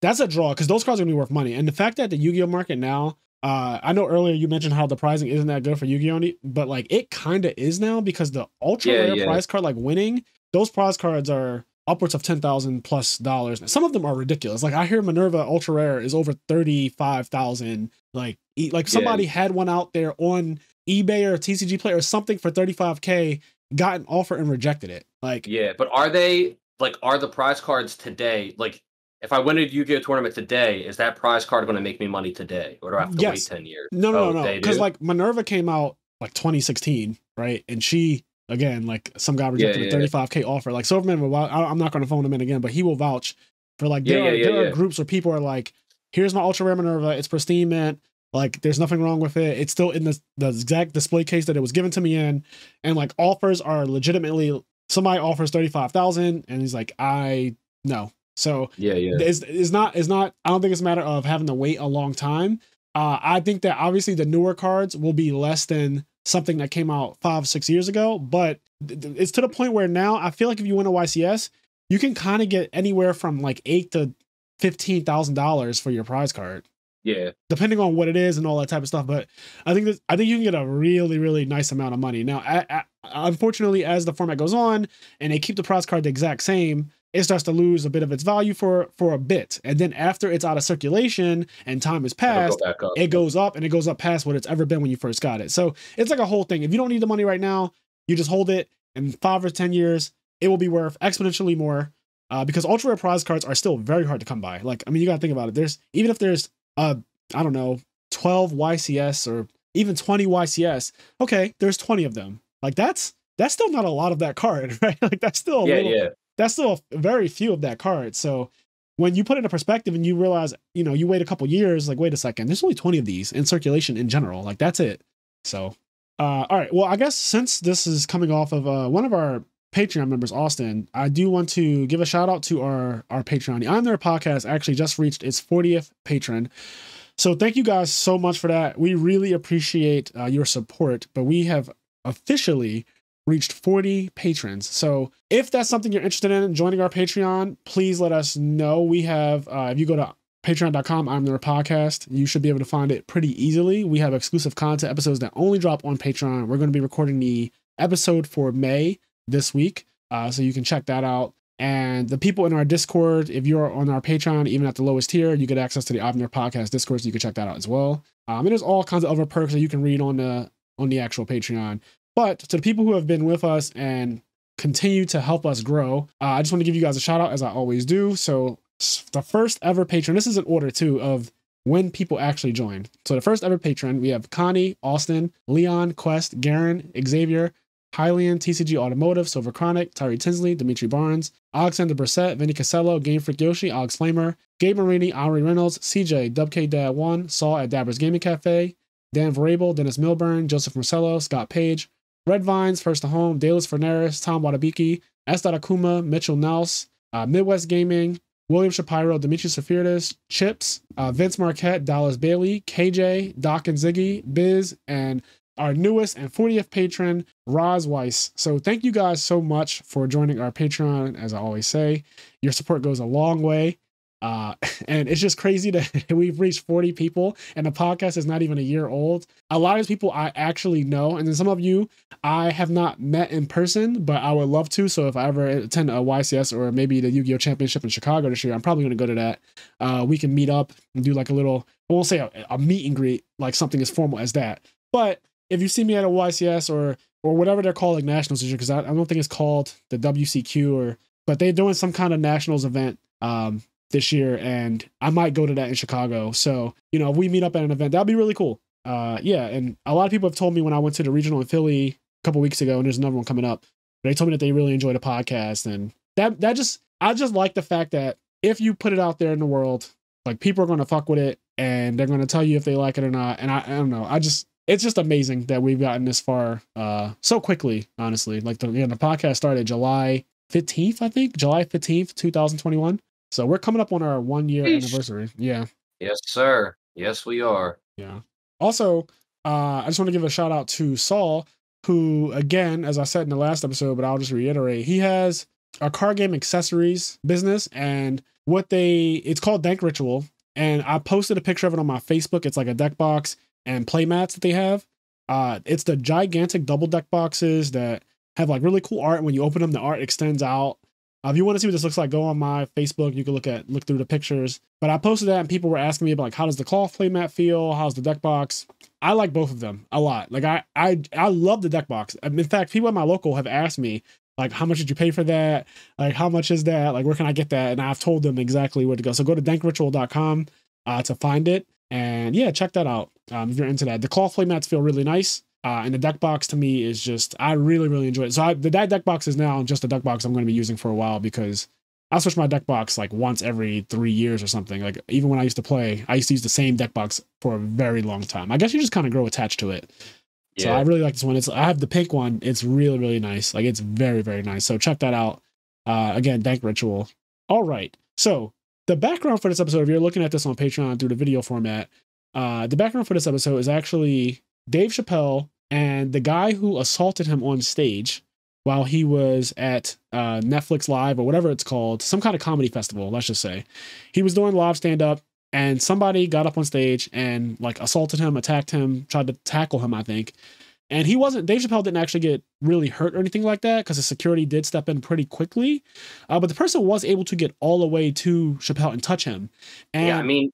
That's a draw because those cards are gonna be worth money. And the fact that the Yu-Gi-Oh market now, I know earlier you mentioned how the pricing isn't that good for Yu-Gi-Oh, but like it kind of is now because the ultra rare prize card, like winning, those prize cards are upwards of $10,000+. Some of them are ridiculous. Like I hear Minerva ultra rare is over 35,000. Like somebody had one out there on eBay or TCG Play or something for 35K, got an offer and rejected it. Like, yeah, but are the prize cards today, like if I win a Yu-Gi-Oh tournament today, is that prize card going to make me money today, or do I have to wait 10 years? No, because like Minerva came out like 2016, right? And she, again, like some guy rejected a 35K offer. Like Silverman, I'm not going to phone him in again, but he will vouch for like there are groups where people are like, here's my ultra rare Minerva, it's pristine mint. Like, there's nothing wrong with it. It's still in the exact display case that it was given to me in. And, like, offers are legitimately... Somebody offers 35,000, and he's like, no. So, it's not... I don't think it's a matter of having to wait a long time. I think that, obviously, the newer cards will be less than something that came out 5-6 years ago. But it's to the point where now, I feel like if you win a YCS, you can kind of get anywhere from, like, $8,000 to $15,000 for your prize card. Yeah, depending on what it is and all that type of stuff. But I think you can get a really, really nice amount of money. Now, unfortunately, as the format goes on and they keep the prize card the exact same, it starts to lose a bit of its value for a bit. And then after it's out of circulation and time has passed, it goes up and it goes up past what it's ever been when you first got it. So it's like a whole thing. If you don't need the money right now, you just hold it. In 5 or 10 years, it will be worth exponentially more because ultra rare prize cards are still very hard to come by. Like, I mean, you got to think about it. Even if there's I don't know, 12 YCS or even 20 YCS. Okay, there's 20 of them. Like that's still not a lot of that card, right? Like that's still that's still very few of that card. So when you put it in a perspective and you realize, you wait a couple years, like, wait a second, there's only 20 of these in circulation in general. Like that's it. So, all right. Well, I guess since this is coming off of one of our Patreon members, Austin, I do want to give a shout out to our Patreon. The IMNerd podcast actually just reached its 40th patron. So thank you guys so much for that. We really appreciate your support, but we have officially reached 40 patrons. So if that's something you're interested in joining our Patreon, please let us know. We have, if you go to patreon.com, IMNerd podcast, you should be able to find it pretty easily. We have exclusive content episodes that only drop on Patreon. We're going to be recording the episode for May this week, so you can check that out. And the people in our Discord, if you're on our Patreon, even at the lowest tier, you get access to the IMNerd podcast Discord, so you can check that out as well. And there's all kinds of other perks that you can read on the actual Patreon. But to the people who have been with us and continue to help us grow, I just want to give you guys a shout out, as I always do. So the first ever patron, this is an order too of when people actually joined. So the first ever patron, we have Connie, Austin, Leon, Quest, Garen, Xavier, Hylian, TCG Automotive, Silver Chronic, Tyree Tinsley, Dimitri Barnes, Alexander Brissett, Vinny Casello, Game Freak Yoshi, Alex Flamer, Gabe Marini, Ari Reynolds, CJ, WK-1, Saul at Dabber's Gaming Cafe, Dan Varable, Dennis Milburn, Joseph Marcello, Scott Page, Red Vines, First to Home, Dallas Ferneris, Tom Wadabiki, S. Akuma, Mitchell Nels, Midwest Gaming, William Shapiro, Dimitri Safiridis, Chips, Vince Marquette, Dallas Bailey, KJ, Doc and Ziggy, Biz, and our newest and 40th patron, Roz Weiss. So thank you guys so much for joining our Patreon. As I always say, your support goes a long way. And it's just crazy that we've reached 40 people and the podcast is not even a year old. A lot of people I actually know, and then some of you I have not met in person, but I would love to. So if I ever attend a YCS or maybe the Yu-Gi-Oh! Championship in Chicago this year, I'm probably going to go to that. We can meet up and do like a little, I won't say a meet and greet, like something as formal as that. But if you see me at a YCS or whatever they're calling nationals this year, because I don't think it's called the WCQ but they're doing some kind of nationals event this year, and I might go to that in Chicago. So, you know, if we meet up at an event, that'd be really cool. Yeah, and a lot of people have told me when I went to the regional in Philly a couple weeks ago, and there's another one coming up, they told me that they really enjoyed the podcast, and I just like the fact that if you put it out there in the world, like people are going to fuck with it, and they're going to tell you if they like it or not. And I don't know, it's just amazing that we've gotten this far so quickly, honestly. Like the podcast started July 15th, I think, July 15th, 2021. So we're coming up on our 1 year anniversary. Yeah. Yes, sir. Yes, we are. Yeah. Also, I just want to give a shout out to Saul, who, again, as I said in the last episode, but I'll just reiterate, he has a card game accessories business, and it's called Dank Ritual. And I posted a picture of it on my Facebook. It's like a deck box and play mats that they have. It's the gigantic double deck boxes that have like really cool art. When you open them, the art extends out. If you want to see what this looks like, go on my Facebook. You can look through the pictures. But I posted that, and people were asking me about like, how does the cloth playmat feel? How's the deck box? I like both of them a lot. Like I love the deck box. In fact, people at my local have asked me like, how much did you pay for that? Like, how much is that? Like, where can I get that? And I've told them exactly where to go. So go to dankritual.com to find it. And yeah, check that out if you're into that. The cloth playmats feel really nice. And the deck box to me is just, I really, really enjoy it. So that deck box is now just a deck box I'm going to be using for a while, because I switch my deck box like once every 3 years or something. Like even when I used to play, I used to use the same deck box for a very long time. I guess you just kind of grow attached to it. Yeah. So I really like this one. I have the pink one. It's really, really nice. Like it's very, very nice. So check that out. Again, Dank Ritual. All right. So the background for this episode, if you're looking at this on Patreon through the video format, the background for this episode is actually Dave Chappelle and the guy who assaulted him on stage while he was at Netflix Live or whatever it's called, some kind of comedy festival, let's just say. He was doing live stand-up, and somebody got up on stage and like assaulted him, attacked him, tried to tackle him, I think. And Dave Chappelle didn't actually get really hurt or anything like that, because the security did step in pretty quickly. But the person was able to get all the way to Chappelle and touch him. And yeah, I mean,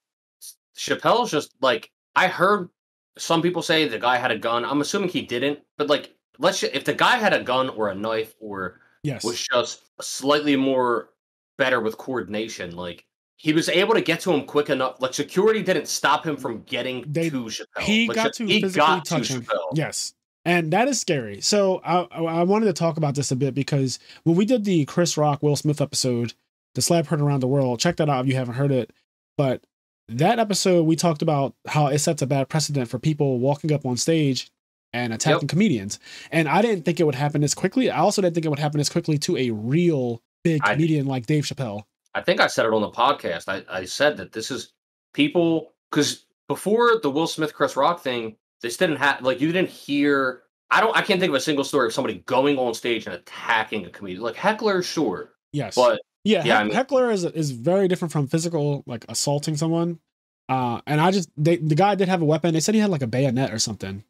Chappelle's just like, I heard some people say the guy had a gun. I'm assuming he didn't, but like, if the guy had a gun or a knife or was just slightly more better with coordination, like he was able to get to him quick enough. Like security didn't stop him from getting to Chappelle. He got to physically touch him. Yes. And that is scary. So I wanted to talk about this a bit, because when we did the Chris Rock, Will Smith episode, The Slap Heard Around the World, check that out if you haven't heard it. But that episode, we talked about how it sets a bad precedent for people walking up on stage and attacking comedians. And I didn't think it would happen this quickly. I also didn't think it would happen as quickly to a real big comedian like Dave Chappelle. I think I said it on the podcast. I said that this is people, because before the Will Smith, Chris Rock thing, this didn't have, like, you didn't hear, I can't think of a single story of somebody going on stage and attacking a comedian. Like heckler, sure. Yes. But yeah, heckler is very different from physical, like assaulting someone. And the guy did have a weapon. They said he had like a bayonet or something,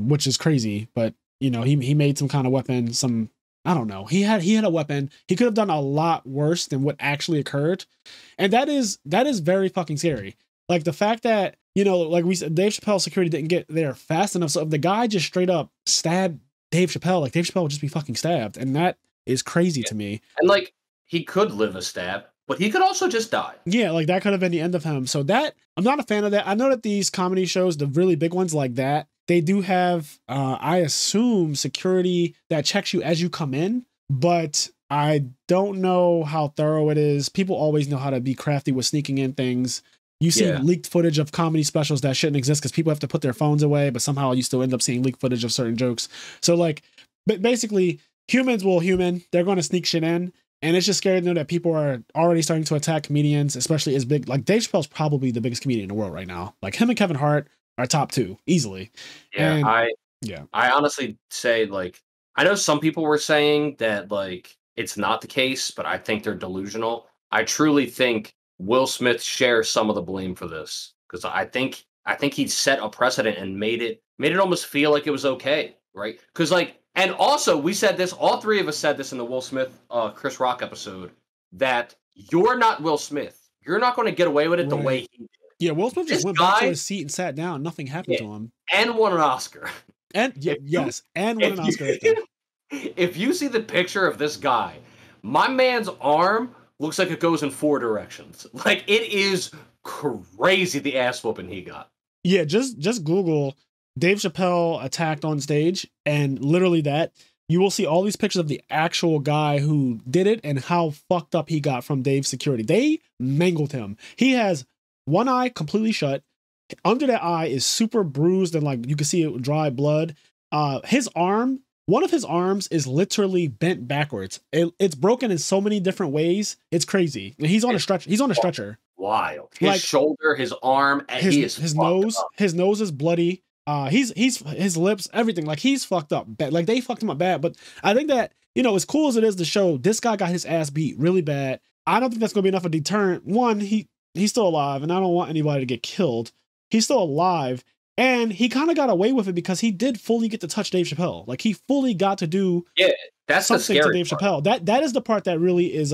which is crazy. But you know, he made some kind of weapon. I don't know. He had a weapon. He could have done a lot worse than what actually occurred, and that is very fucking scary. Like the fact that, you know, like we said, Dave Chappelle security didn't get there fast enough. So if the guy just straight up stabbed Dave Chappelle, like Dave Chappelle would just be fucking stabbed, and that is crazy to me. And like, he could live a stab, but he could also just die. Yeah, like that could have been the end of him. So that, I'm not a fan of that. I know that these comedy shows, the really big ones like that, they do have, I assume, security that checks you as you come in, but I don't know how thorough it is. People always know how to be crafty with sneaking in things. You see leaked footage of comedy specials that shouldn't exist because people have to put their phones away, but somehow you still end up seeing leaked footage of certain jokes. So like, but basically, humans will human. They're going to sneak shit in. And it's just scary to know that people are already starting to attack comedians, especially as big. Like Dave Chappelle's probably the biggest comedian in the world right now. Like him and Kevin Hart are top two easily. Yeah, and, I honestly say, like, I know some people were saying that like it's not the case, but I think they're delusional. I truly think Will Smith shares some of the blame for this because I think he set a precedent and made it almost feel like it was okay, right? Because like, and also we said this, all three of us said this in the Will Smith Chris Rock episode, that you're not Will Smith. You're not going to get away with it the way he did. Yeah, Will Smith just went back to his seat and sat down. Nothing happened to him. And won an Oscar. And and won an Oscar. If you see the picture of this guy, my man's arm looks like it goes in 4 directions. Like, it is crazy the ass whooping he got. Yeah, just Google Dave Chappelle attacked on stage, and literally that, you will see all these pictures of the actual guy who did it and how fucked up he got from Dave's security. They mangled him. He has one eye completely shut. Under that eye is super bruised and like you can see it dry blood. His arm, one of his arms is literally bent backwards. It's broken in so many different ways. It's crazy. And he's on a stretcher. He's on a stretcher. Wild. His shoulder, his arm, and his nose. Up. His nose is bloody. He's his lips, everything. Like he's fucked up. Like they fucked him up bad. But I think that, you know, as cool as it is to show this guy got his ass beat really bad, I don't think that's gonna be enough of a deterrent. One, he's still alive, and I don't want anybody to get killed. He's still alive, and he kind of got away with it because he did fully get to touch Dave Chappelle. Like he fully got to do that's something the to Dave part. Chappelle. That is the part that really is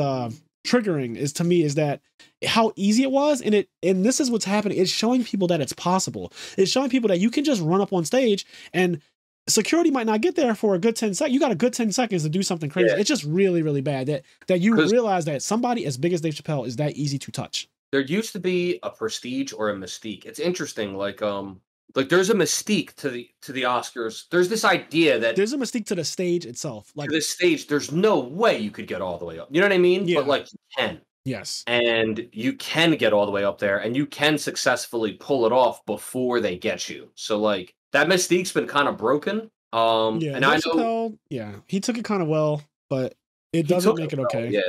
triggering is to me is that how easy it was, and this is what's happening. It's showing people that it's possible. It's showing people that you can just run up on stage and security might not get there for a good 10 seconds. You got a good 10 seconds to do something crazy. It's just really, really bad that you realize that somebody as big as Dave Chappelle is that easy to touch. There used to be a prestige or a mystique. It's interesting, like there's a mystique to the Oscars. There's this idea that there's a mystique to the stage itself. Like to the stage, there's no way you could get all the way up. You know what I mean? Yeah. But like you can. Yes. And you can get all the way up there, and you can successfully pull it off before they get you. So like that mystique's been kind of broken. And I know Chappelle, he took it kind of well, but it doesn't make it okay.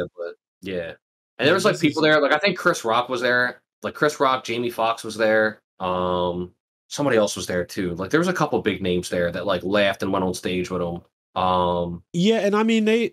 Yeah. And there was like people there, like I think Chris Rock was there. Like Chris Rock, Jamie Foxx was there. Somebody else was there too. Like there was a couple big names there that like laughed and went on stage with him. Yeah, and I mean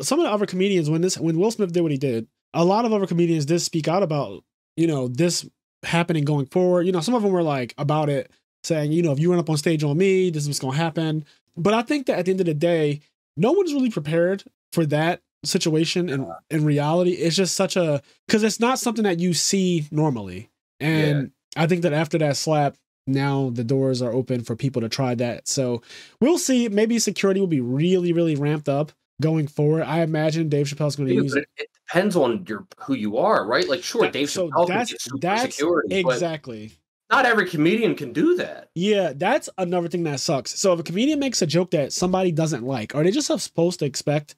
some of the other comedians when Will Smith did what he did, a lot of other comedians did speak out about, you know, this happening going forward. You know, some of them were like about it, saying, you know, if you run up on stage on me, this is what's going to happen. But I think that at the end of the day, no one's really prepared for that situation in reality. It's just because it's not something that you see normally. And I think that after that slap, now the doors are open for people to try that. So we'll see. Maybe security will be really, really ramped up going forward. I imagine Dave Chappelle's going to use it. It depends on who you are, right? Like, sure, Dave Chappelle can get super security. Exactly. Not every comedian can do that. Yeah, that's another thing that sucks. So if a comedian makes a joke that somebody doesn't like, are they just supposed to expect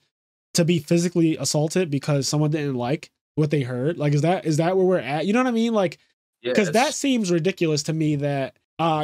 to be physically assaulted because someone didn't like what they heard? Like, is that where we're at? You know what I mean? Like, because that seems ridiculous to me that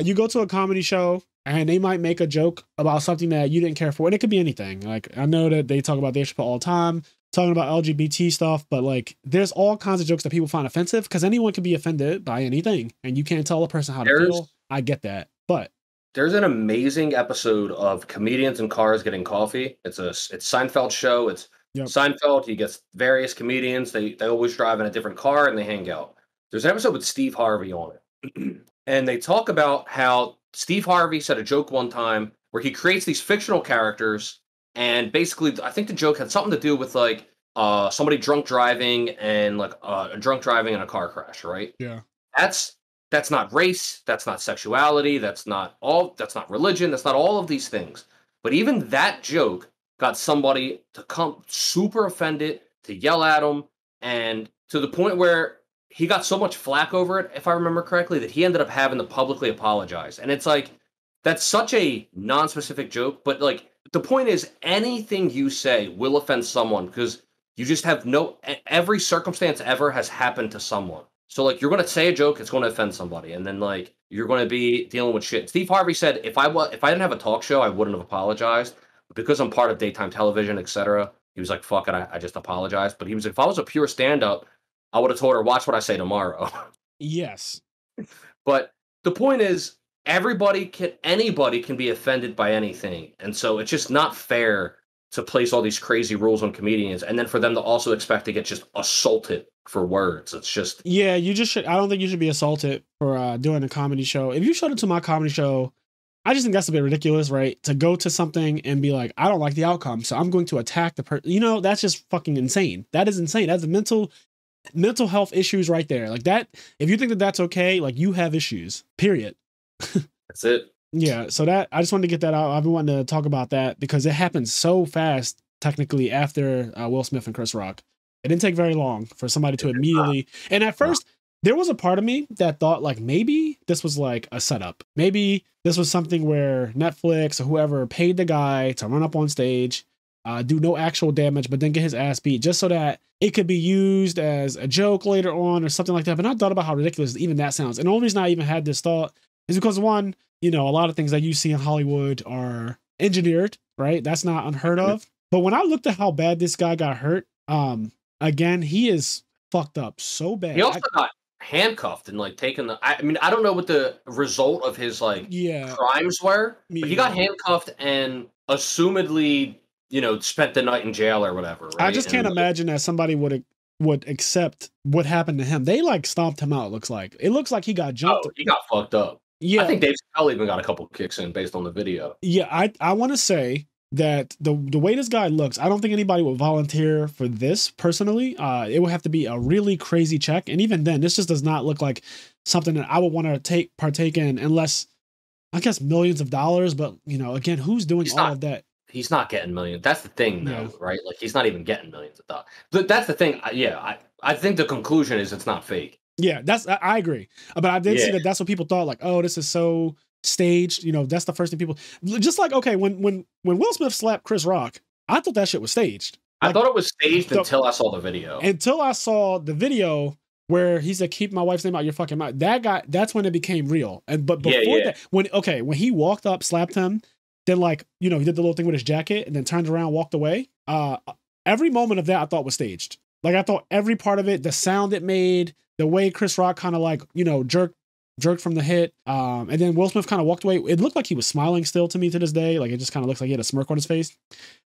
you go to a comedy show and they might make a joke about something that you didn't care for. And it could be anything. Like, I know that they talk about Dave Chappelle all the time, talking about LGBT stuff, but like, there's all kinds of jokes that people find offensive because anyone can be offended by anything. And you can't tell a person how to feel. I get that. But there's an amazing episode of Comedians in Cars Getting Coffee. It's Seinfeld's show. It's Seinfeld. He gets various comedians. They always drive in a different car and they hang out. There's an episode with Steve Harvey on it. And they talk about how Steve Harvey said a joke one time where he creates these fictional characters. And basically, I think the joke had something to do with like somebody drunk driving and like drunk driving in a car crash, right? Yeah. That's not race, that's not sexuality, that's not religion, that's not all of these things. But even that joke got somebody to come super offended, to yell at him, and to the point where he got so much flack over it, if I remember correctly, that he ended up having to publicly apologize. And it's like, that's such a non-specific joke, but like the point is anything you say will offend someone because you just have every circumstance ever has happened to someone. So like you're gonna say a joke, it's gonna offend somebody, and then like you're gonna be dealing with shit. Steve Harvey said if I didn't have a talk show, I wouldn't have apologized. But because I'm part of daytime television, etc., he was like, fuck it, I just apologized. But he was like, if I was a pure stand-up, I would have told her, watch what I say tomorrow. Yes. But the point is, anybody can be offended by anything. And so it's just not fair to place all these crazy rules on comedians and then for them to also expect to get just assaulted for words. It's just. Yeah, you just should. I don't think you should be assaulted for doing a comedy show. If you showed up to my comedy show, I just think that's a bit ridiculous, right? To go to something and be like, I don't like the outcome, so I'm going to attack the person. You know, that's just fucking insane. That is insane. That's a mental health issues right there. Like that, if you think that that's okay, like you have issues, period. That's it. Yeah. So that, I just wanted to get that out. I've been wanting to talk about that because it happened so fast, technically, after Will Smith and Chris Rock. It didn't take very long for somebody to immediately, and at first, there was a part of me that thought like maybe this was like a setup. Maybe this was something where Netflix or whoever paid the guy to run up on stage, do no actual damage, but then get his ass beat just so that it could be used as a joke later on or something like that. But I thought about how ridiculous even that sounds. And the only reason I even had this thought is because one, you know, a lot of things that you see in Hollywood are engineered, right? That's not unheard of. But when I looked at how bad this guy got hurt, again, he is fucked up so bad. He also got handcuffed and like taken I mean, I don't know what the result of his like crimes were, but he got handcuffed and assumedly, you know, spent the night in jail or whatever. Right? I just can't imagine that somebody would accept what happened to him. They like stomped him out. It looks like he got jumped. Oh, he got fucked up. Yeah, I think Dave Chappelle even got a couple kicks in based on the video. Yeah, I want to say that the way this guy looks, I don't think anybody would volunteer for this personally. It would have to be a really crazy check, and even then, this just does not look like something that I would want to partake in unless, I guess, millions of dollars. But you know, again, who's doing all of that? He's not getting millions. That's the thing, though, right? Like he's not even getting millions of dollars. But that's the thing. I think the conclusion is it's not fake. Yeah, I agree. But I did see that that's what people thought. Like, oh, this is so staged. You know, that's the first thing people just like. Okay, when Will Smith slapped Chris Rock, I thought that shit was staged. Like, I thought it was staged until I saw the video. Until I saw the video where he said, "Keep my wife's name out your fucking mouth." That's when it became real. But before that, when he walked up, slapped him, then like, you know, he did the little thing with his jacket and then turned around, walked away. Every moment of that I thought was staged. Like I thought every part of it, the sound it made, the way Chris Rock kind of like, you know, jerked from the hit. And then Will Smith kind of walked away. It looked like he was smiling still to me to this day. Like it just kind of looks like he had a smirk on his face.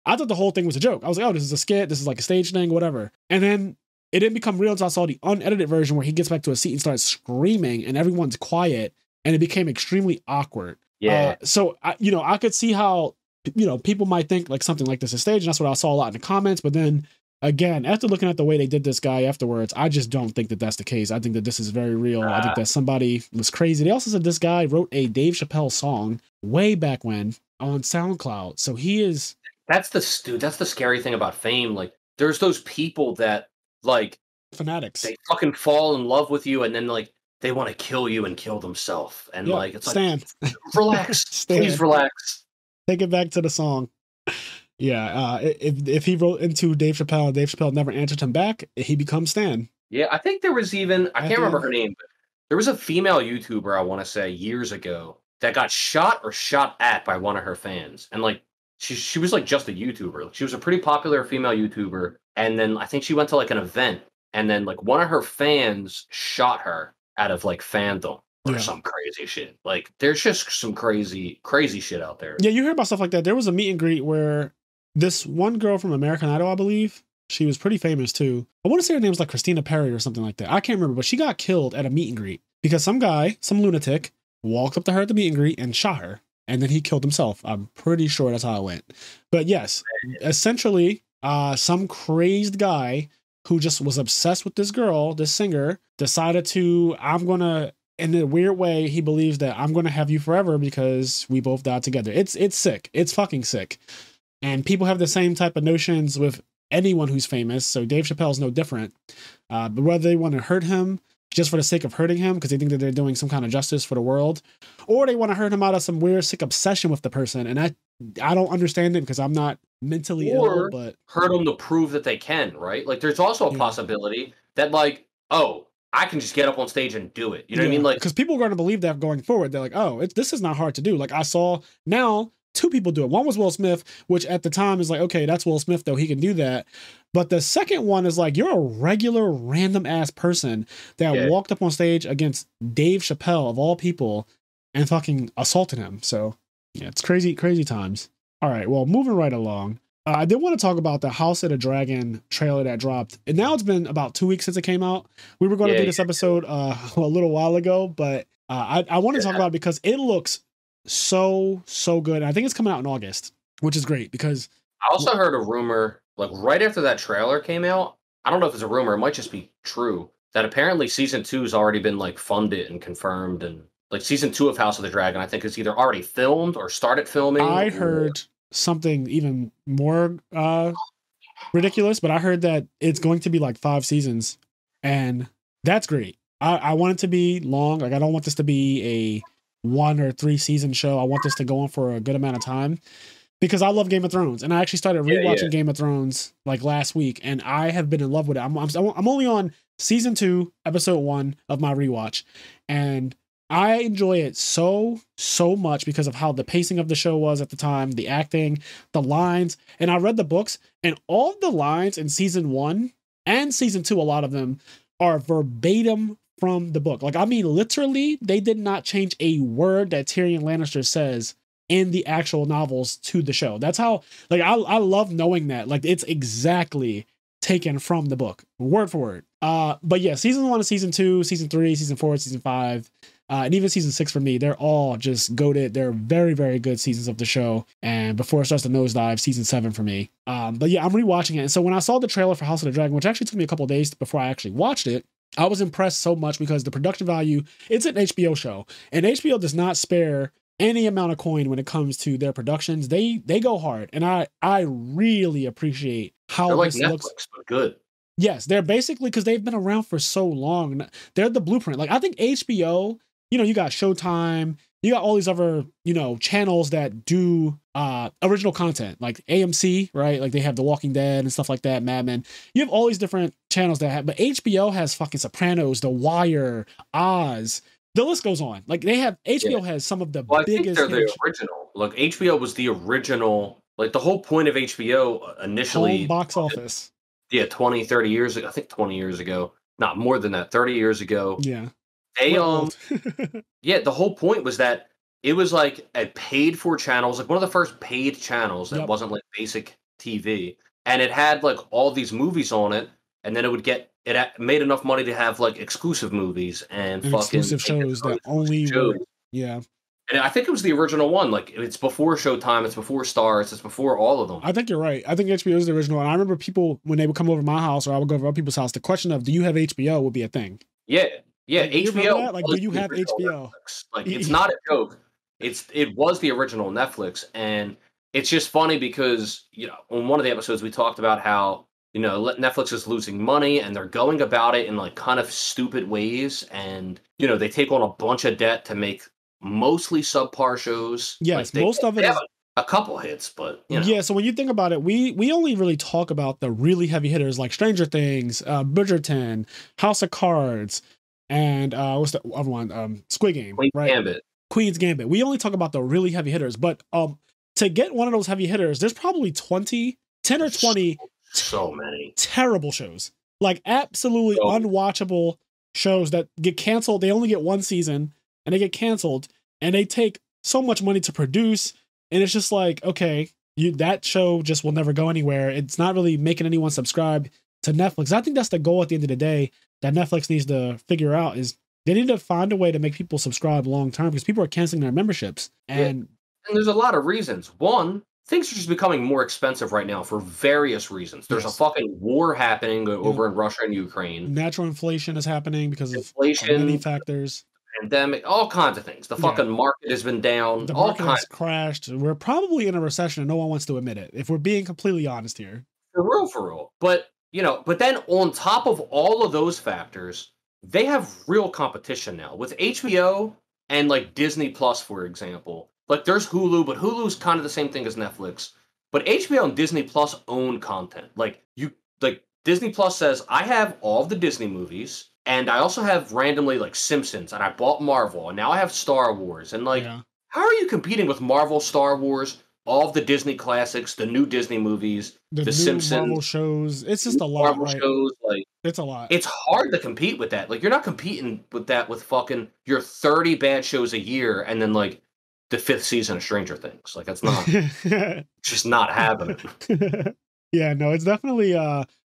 I thought the whole thing was a joke. I was like, oh, this is a skit. This is like a stage thing, whatever. And then it didn't become real until I saw the unedited version where he gets back to a seat and starts screaming and everyone's quiet. And it became extremely awkward. Yeah. So, you know, I could see how, you know, people might think like something like this is staged. And that's what I saw a lot in the comments. But then again, after looking at the way they did this guy afterwards, I just don't think that that's the case. I think that this is very real. I think that somebody was crazy. They also said this guy wrote a Dave Chappelle song way back when on SoundCloud. So he is. That's the scary thing about fame. Like there's those people that like fanatics. They fucking fall in love with you and then like they want to kill you and kill themselves. And like, it's Stan. Like, relax, please relax. Take it back to the song. Yeah, if he wrote into Dave Chappelle and Dave Chappelle never answered him back, he becomes Stan. Yeah, I think there was even, I can't remember her name, but there was a female YouTuber, I want to say, years ago that got shot or shot at by one of her fans. And like, she was like just a YouTuber. She was a pretty popular female YouTuber. And then I think she went to like an event and then like one of her fans shot her out of like fandom. Or some crazy shit. Like, there's just some crazy shit out there. Yeah, you hear about stuff like that. There was a meet and greet where this one girl from American Idol, I believe, she was pretty famous too. I want to say her name was like Christina Perry or something like that. I can't remember, but she got killed at a meet and greet because some guy, some lunatic, walked up to her at the meet and greet and shot her. And then he killed himself. I'm pretty sure that's how it went. But yes, essentially, some crazed guy who just was obsessed with this girl, this singer, decided to, in a weird way, he believes that I'm going to have you forever because we both died together. It's sick. It's fucking sick. And people have the same type of notions with anyone who's famous. So Dave Chappelle's no different. But whether they want to hurt him, just for the sake of hurting him because they think that they're doing some kind of justice for the world, or they want to hurt him out of some weird sick obsession with the person. And I don't understand it because I'm not mentally ill, but hurt them to prove that they can, right? Like there's also a possibility that like, oh, I can just get up on stage and do it. You know what I mean? Like, because people are going to believe that going forward. They're like, oh, this is not hard to do. Like I saw now 2 people do it. One was Will Smith, which at the time is like, okay, that's Will Smith though. He can do that. But the second one is like, you're a regular random ass person that walked up on stage against Dave Chappelle of all people and fucking assaulted him. So yeah, it's crazy, crazy times. All right. Well, moving right along. I did want to talk about the House of the Dragon trailer that dropped. And now it's been about 2 weeks since it came out. We were going to do this episode a little while ago, but I want to talk about it because it looks so good. And I think it's coming out in August, which is great because I also heard a rumor, like right after that trailer came out. I don't know if it's a rumor, it might just be true, that apparently season 2 has already been like funded and confirmed, and like season 2 of House of the Dragon, I think is either already filmed or started filming. I heard something even more ridiculous, but I heard that it's going to be like 5 seasons, and that's great. I want it to be long. Like I don't want this to be a 1 or 3 season show. I want this to go on for a good amount of time because I love Game of Thrones, and I actually started rewatching Game of Thrones like last week, and I have been in love with it. I'm only on season 2, episode 1 of my rewatch, and I enjoy it so much because of how the pacing of the show was at the time, the acting, the lines. And I read the books, and all of the lines in season 1 and season 2, a lot of them are verbatim from the book. Like, I mean, literally, they did not change a word that Tyrion Lannister says in the actual novels to the show. That's how, like, I love knowing that. Like, it's exactly taken from the book, word for word. But yeah, season 1 and season 2, season 3, season 4, season 5, and even season 6 for me, they're all just goated. They're very, very good seasons of the show. And before it starts to nosedive, season 7 for me. But yeah, I'm rewatching it. And so when I saw the trailer for House of the Dragon, which actually took me a couple of days before I actually watched it, I was impressed so much because the production value, it's an HBO show, and HBO does not spare any amount of coin when it comes to their productions. They go hard, and I really appreciate how they're like this Netflix, looks. but good. Yes, they're basically, because they've been around for so long. They're the blueprint. Like I think HBO, you got Showtime, you got all these other, channels that do original content, like AMC, right? Like they have The Walking Dead and stuff like that, Mad Men. You have all these different channels that have, but HBO has fucking Sopranos, The Wire, Oz. The list goes on. Like they have, HBO has some of the biggest. I think they're the original. Look, HBO was the original. Like the whole point of HBO initially. Home box office. Yeah, 20, 30 years ago. I think 20 years ago. Not more than that, 30 years ago. Yeah. They yeah, the whole point was that it was like a paid for channel. It was like one of the first paid channels that wasn't like basic TV. And it had like all these movies on it, and then it made enough money to have like exclusive movies and fucking exclusive shows that only were, yeah. And I think it was the original one. Like it's before Showtime, it's before Starz, it's before all of them. I think you're right. I think HBO is the original. And I remember people when they would come over to my house or I would go over other people's house, the question of do you have HBO would be a thing. Yeah. Yeah. Like, HBO. Like, do you have HBO? Netflix. Like it's not a joke. It was the original Netflix. And it's just funny because, on one of the episodes we talked about how, Netflix is losing money and they're going about it in like kind of stupid ways. And, they take on a bunch of debt to make mostly subpar shows. Yes, like most of it is a couple hits, but yeah. So when you think about it, we only really talk about the really heavy hitters like Stranger Things, Bridgerton, House of Cards, and what's the other one? Squid Game, right? Queen's Gambit. We only talk about the really heavy hitters, but to get one of those heavy hitters, there's probably 10 or 20 so many terrible shows, like absolutely unwatchable shows that get canceled. They only get one season and they get canceled, and they take so much money to produce, and it's just like, okay, that show just will never go anywhere. It's not really making anyone subscribe to Netflix. I think that's the goal at the end of the day that Netflix needs to figure out is they need to find a way to make people subscribe long term because people are canceling their memberships. And there's a lot of reasons. One, things are just becoming more expensive right now for various reasons. There's a fucking war happening over in Russia and Ukraine. Natural inflation is happening because of many factors. Pandemic, all kinds of things. The fucking market has been down. The market has crashed. We're probably in a recession and no one wants to admit it, if we're being completely honest here. For real. But, but then on top of all of those factors, they have real competition now with HBO and like Disney Plus, for example. Like there's Hulu, but Hulu's kind of the same thing as Netflix. But HBO and Disney Plus own content. Like Disney Plus says, I have all of the Disney movies, and I also have randomly like Simpsons, and I bought Marvel, and now I have Star Wars. And like, Yeah. how are you competing with Marvel, Star Wars, all of the Disney classics, the new Disney movies, The the new Marvel Simpsons, shows. It's just a lot, Marvel right? shows? Like, It's a lot. it's hard to compete with that. Like, you're not competing with that with fucking your 30 bad shows a year and then like the fifth season of Stranger Things. Like, that's not just not happening. Yeah, no, it's definitely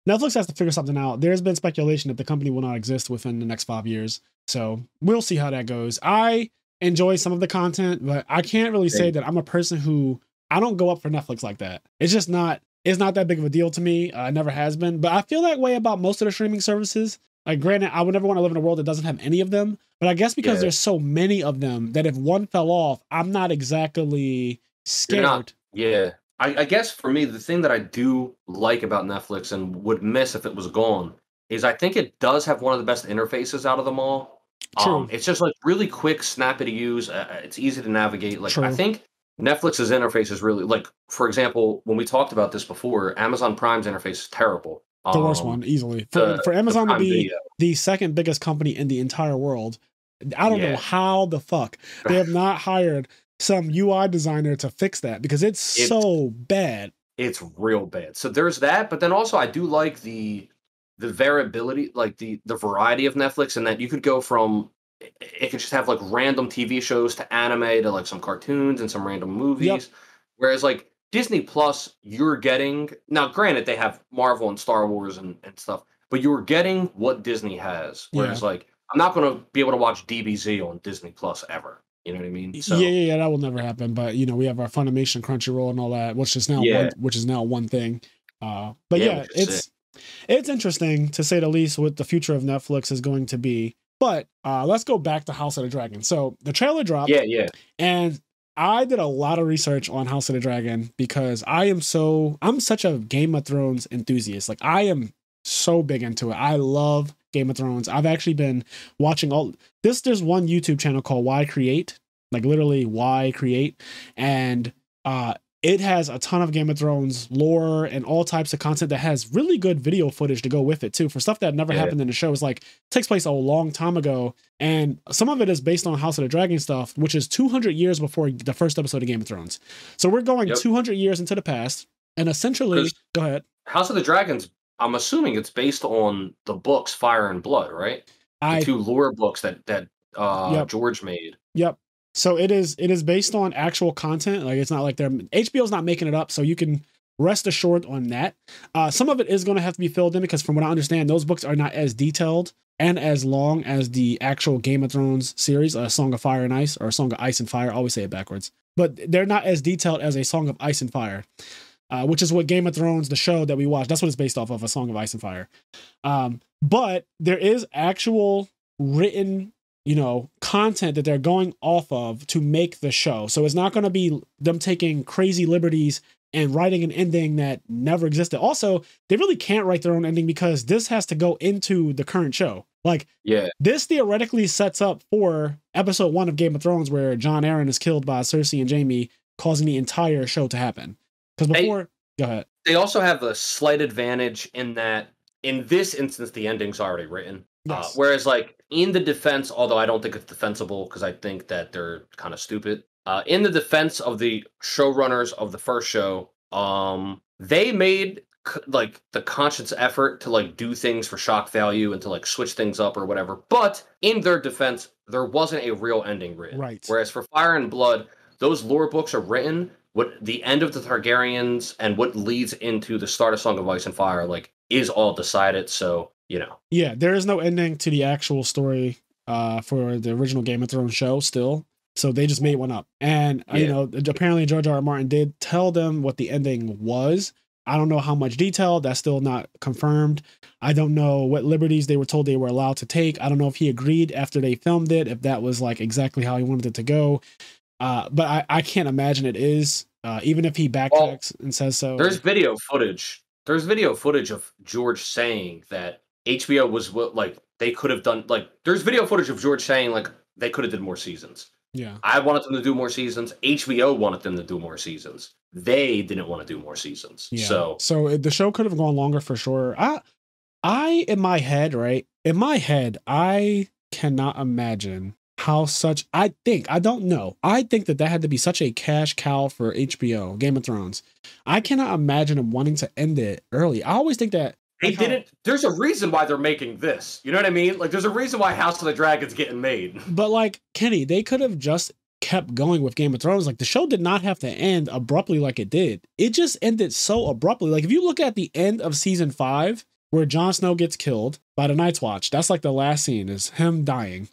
Netflix has to figure something out. There's been speculation that the company will not exist within the next 5 years. So we'll see how that goes. I enjoy some of the content, but I can't really say that I'm a person who I don't go up for Netflix like that. It's not that big of a deal to me. It never has been. But I feel that way about most of the streaming services. Like, granted, I would never want to live in a world that doesn't have any of them. But I guess because there's so many of them that if one fell off, I'm not exactly scared. You're not, yeah. I guess for me, the thing that I do like about Netflix and would miss if it was gone is I think it does have one of the best interfaces out of them all. True. It's just like really quick, snappy to use. It's easy to navigate. Like, True. I think Netflix's interface is really like, for example, when we talked about this before, Amazon Prime's interface is terrible. The worst one, easily. For Amazon to be the second biggest company in the entire world, I don't know how the fuck they have not hired some UI designer to fix that, because it's so bad. It's real bad. So there's that, but then also I do like the variability, like the variety of Netflix, and that you could go from it could just have like random TV shows to anime to like some cartoons and some random movies. Whereas like Disney Plus, you're getting, now granted they have Marvel and Star Wars and stuff, but you're getting what Disney has. Whereas like I'm not going to be able to watch DBZ on Disney Plus ever. You know what I mean? So, yeah, that will never happen. But you know, we have our Funimation, Crunchyroll, and all that, which is now one thing. But it's interesting to say the least what the future of Netflix is going to be. But let's go back to House of the Dragon. So the trailer dropped. And I did a lot of research on House of the Dragon because I'm such a Game of Thrones enthusiast. Like, I am so big into it. I love Game of Thrones. I've actually been watching all this. There's one YouTube channel called Why Create, like literally Why Create. And it has a ton of Game of Thrones lore and all types of content that has really good video footage to go with it too, for stuff that never happened in the show. It's like takes place a long time ago, and some of it is based on House of the Dragon stuff, which is 200 years before the first episode of Game of Thrones. So we're going 200 years into the past, and essentially, go ahead. House of the Dragons, I'm assuming it's based on the books Fire and Blood, right? The two lore books that George made. Yep. So it is based on actual content. Like, it's not like HBO's not making it up, so you can rest assured on that. Some of it is going to have to be filled in because from what I understand, those books are not as detailed and as long as the actual Game of Thrones series, A Song of Fire and Ice, or A Song of Ice and Fire. I always say it backwards. But they're not as detailed as A Song of Ice and Fire, which is what Game of Thrones, the show that we watch, that's what it's based off of, A Song of Ice and Fire. But there is actual written content that they're going off of to make the show. So it's not going to be them taking crazy liberties and writing an ending that never existed. Also, they really can't write their own ending because this has to go into the current show. Like, this theoretically sets up for episode 1 of Game of Thrones, where Jon Arryn is killed by Cersei and Jaime, causing the entire show to happen. Because before, go ahead. They also have a slight advantage in that in this instance, the ending's already written. Whereas, like, in the defense, although I don't think it's defensible because I think that they're kind of stupid, in the defense of the showrunners of the first show, they made like the conscious effort to like do things for shock value and to like switch things up or whatever. But in their defense, there wasn't a real ending written. Right. Whereas for Fire and Blood, those lore books are written. What the end of the Targaryens and what leads into the start of Song of Ice and Fire, like, is all decided. So, yeah, there is no ending to the actual story for the original Game of Thrones show still. So they just made one up. And, apparently George R.R. Martin did tell them what the ending was. I don't know how much detail. That's still not confirmed. I don't know what liberties they were told they were allowed to take. I don't know if he agreed after they filmed it, if that was like exactly how he wanted it to go. But I can't imagine it is, even if he backtracks and says so. There's video footage. There's video footage of George saying that HBO was like they could have done like there's video footage of George saying like they could have did more seasons. Yeah. I wanted them to do more seasons. HBO wanted them to do more seasons. They didn't want to do more seasons. Yeah. So the show could have gone longer for sure. I in my head, right? In my head, I cannot imagine how I don't know. I think that had to be such a cash cow for HBO, Game of Thrones. I cannot imagine them wanting to end it early. I always think that they didn't. There's a reason why they're making this. You know what I mean? Like, there's a reason why House of the Dragon's getting made. But like, Kenny, they could have just kept going with Game of Thrones. Like, the show did not have to end abruptly like it did. It just ended so abruptly. Like, if you look at the end of season 5, where Jon Snow gets killed by the Night's Watch, that's like the last scene is him dying.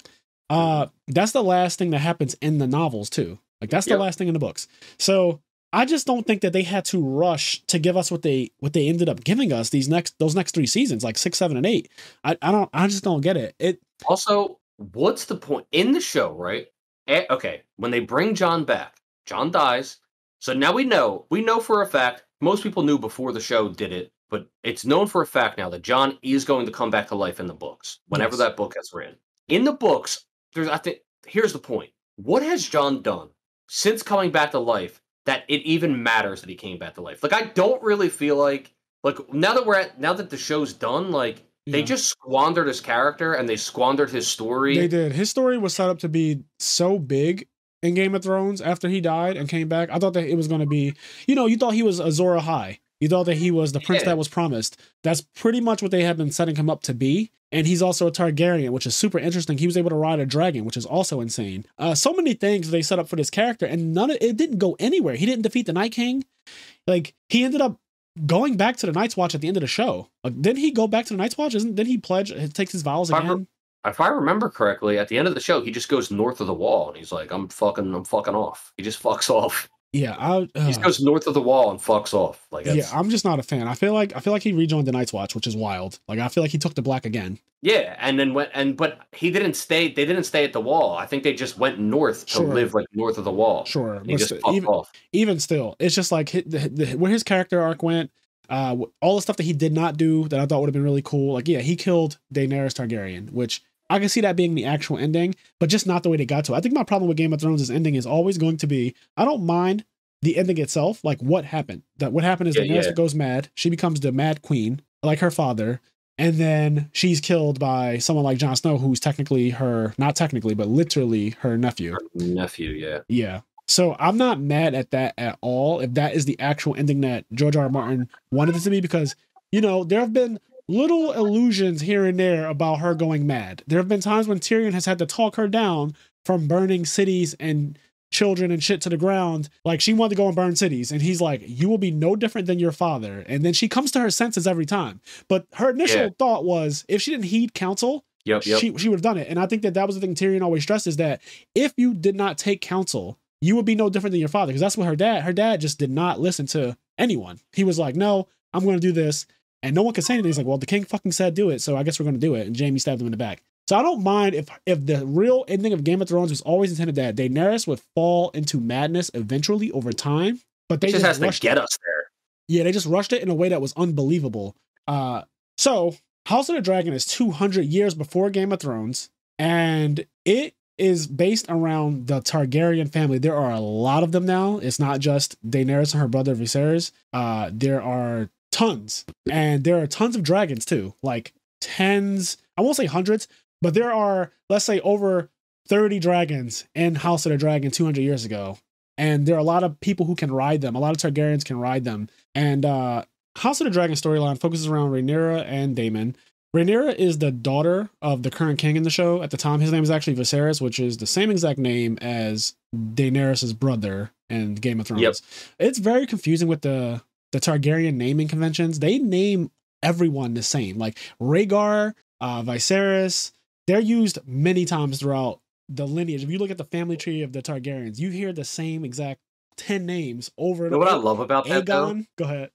That's the last thing that happens in the novels too. Like, that's the last thing in the books. So I just don't think that they had to rush to give us what they ended up giving us those next 3 seasons, like 6, 7, and 8. I just don't get it. It also, what's the point in the show, right? Okay, when they bring Jon back, Jon dies. So now we know for a fact, most people knew before the show did it, but it's known for a fact now that Jon is going to come back to life in the books, whenever that book gets written. In the books, here's the point. What has Jon done since coming back to life that it even matters that he came back to life? Like, I don't really feel like now that the show's done, like, they just squandered his character and they squandered his story. They did. His story was set up to be so big in Game of Thrones after he died and came back. I thought that it was going to be, you thought he was Azor Ahai. You thought that he was the prince that was promised. That's pretty much what they have been setting him up to be. And he's also a Targaryen, which is super interesting. He was able to ride a dragon, which is also insane. So many things they set up for this character, and it didn't go anywhere. He didn't defeat the Night King. Like, he ended up going back to the Night's Watch at the end of the show. Like, didn't he go back to the Night's Watch? Didn't he pledge? He takes his vows again. If I remember correctly, at the end of the show, he just goes north of the wall, and he's like, "I'm fucking off." He just fucks off. Yeah, he just goes north of the wall and fucks off. Like, I'm just not a fan. I feel like he rejoined the Night's Watch, which is wild. Like, I feel like he took the black again. Yeah, and then but he didn't stay. They didn't stay at the wall. I think they just went north to live like north of the wall. Sure, and he just fucked off. Even still, it's just like where his character arc went. All the stuff that he did not do that I thought would have been really cool. Like, he killed Daenerys Targaryen, which I can see that being the actual ending, but just not the way they got to it. I think my problem with Game of Thrones' ending is always going to be, I don't mind the ending itself, like what happened. What happened is Daenerys goes mad. She becomes the Mad Queen, like her father, and then she's killed by someone like Jon Snow, who's not technically, but literally her nephew. Her nephew, yeah. Yeah. So I'm not mad at that at all, if that is the actual ending that George R. R. Martin wanted it to be, because, there have been little illusions here and there about her going mad. There have been times when Tyrion has had to talk her down from burning cities and children and shit to the ground. Like, she wanted to go and burn cities, and he's like, "You will be no different than your father." And then she comes to her senses every time. But her initial thought was, if she didn't heed counsel, she would have done it. And I think that was the thing Tyrion always stressed, is that if you did not take counsel, you would be no different than your father. Because that's what her dad just did not listen to anyone. He was like, "No, I'm going to do this." And no one could say anything. He's like, "Well, the king fucking said do it, so I guess we're going to do it." And Jaime stabbed him in the back. So I don't mind if the real ending of Game of Thrones was always intended that Daenerys would fall into madness eventually over time. But they just has to get us there. Yeah, they just rushed it in a way that was unbelievable. So House of the Dragon is 200 years before Game of Thrones, and it is based around the Targaryen family. There are a lot of them now. It's not just Daenerys and her brother Viserys. There are tons, and there are tons of dragons too, like tens. I won't say hundreds, but there are, let's say, over 30 dragons in House of the Dragon 200 years ago. And there are a lot of people who can ride them. A lot of Targaryens can ride them. And House of the Dragon storyline focuses around Rhaenyra and Daemon. Rhaenyra is the daughter of the current king in the show. At the time, his name is actually Viserys, which is the same exact name as Daenerys' brother in Game of Thrones. Yep. It's very confusing with the Targaryen naming conventions. They name everyone the same. Like Rhaegar, Viserys, they're used many times throughout the lineage. If you look at the family tree of the Targaryens, you hear the same exact 10 names over and over. You know what I love about that, though? Go ahead.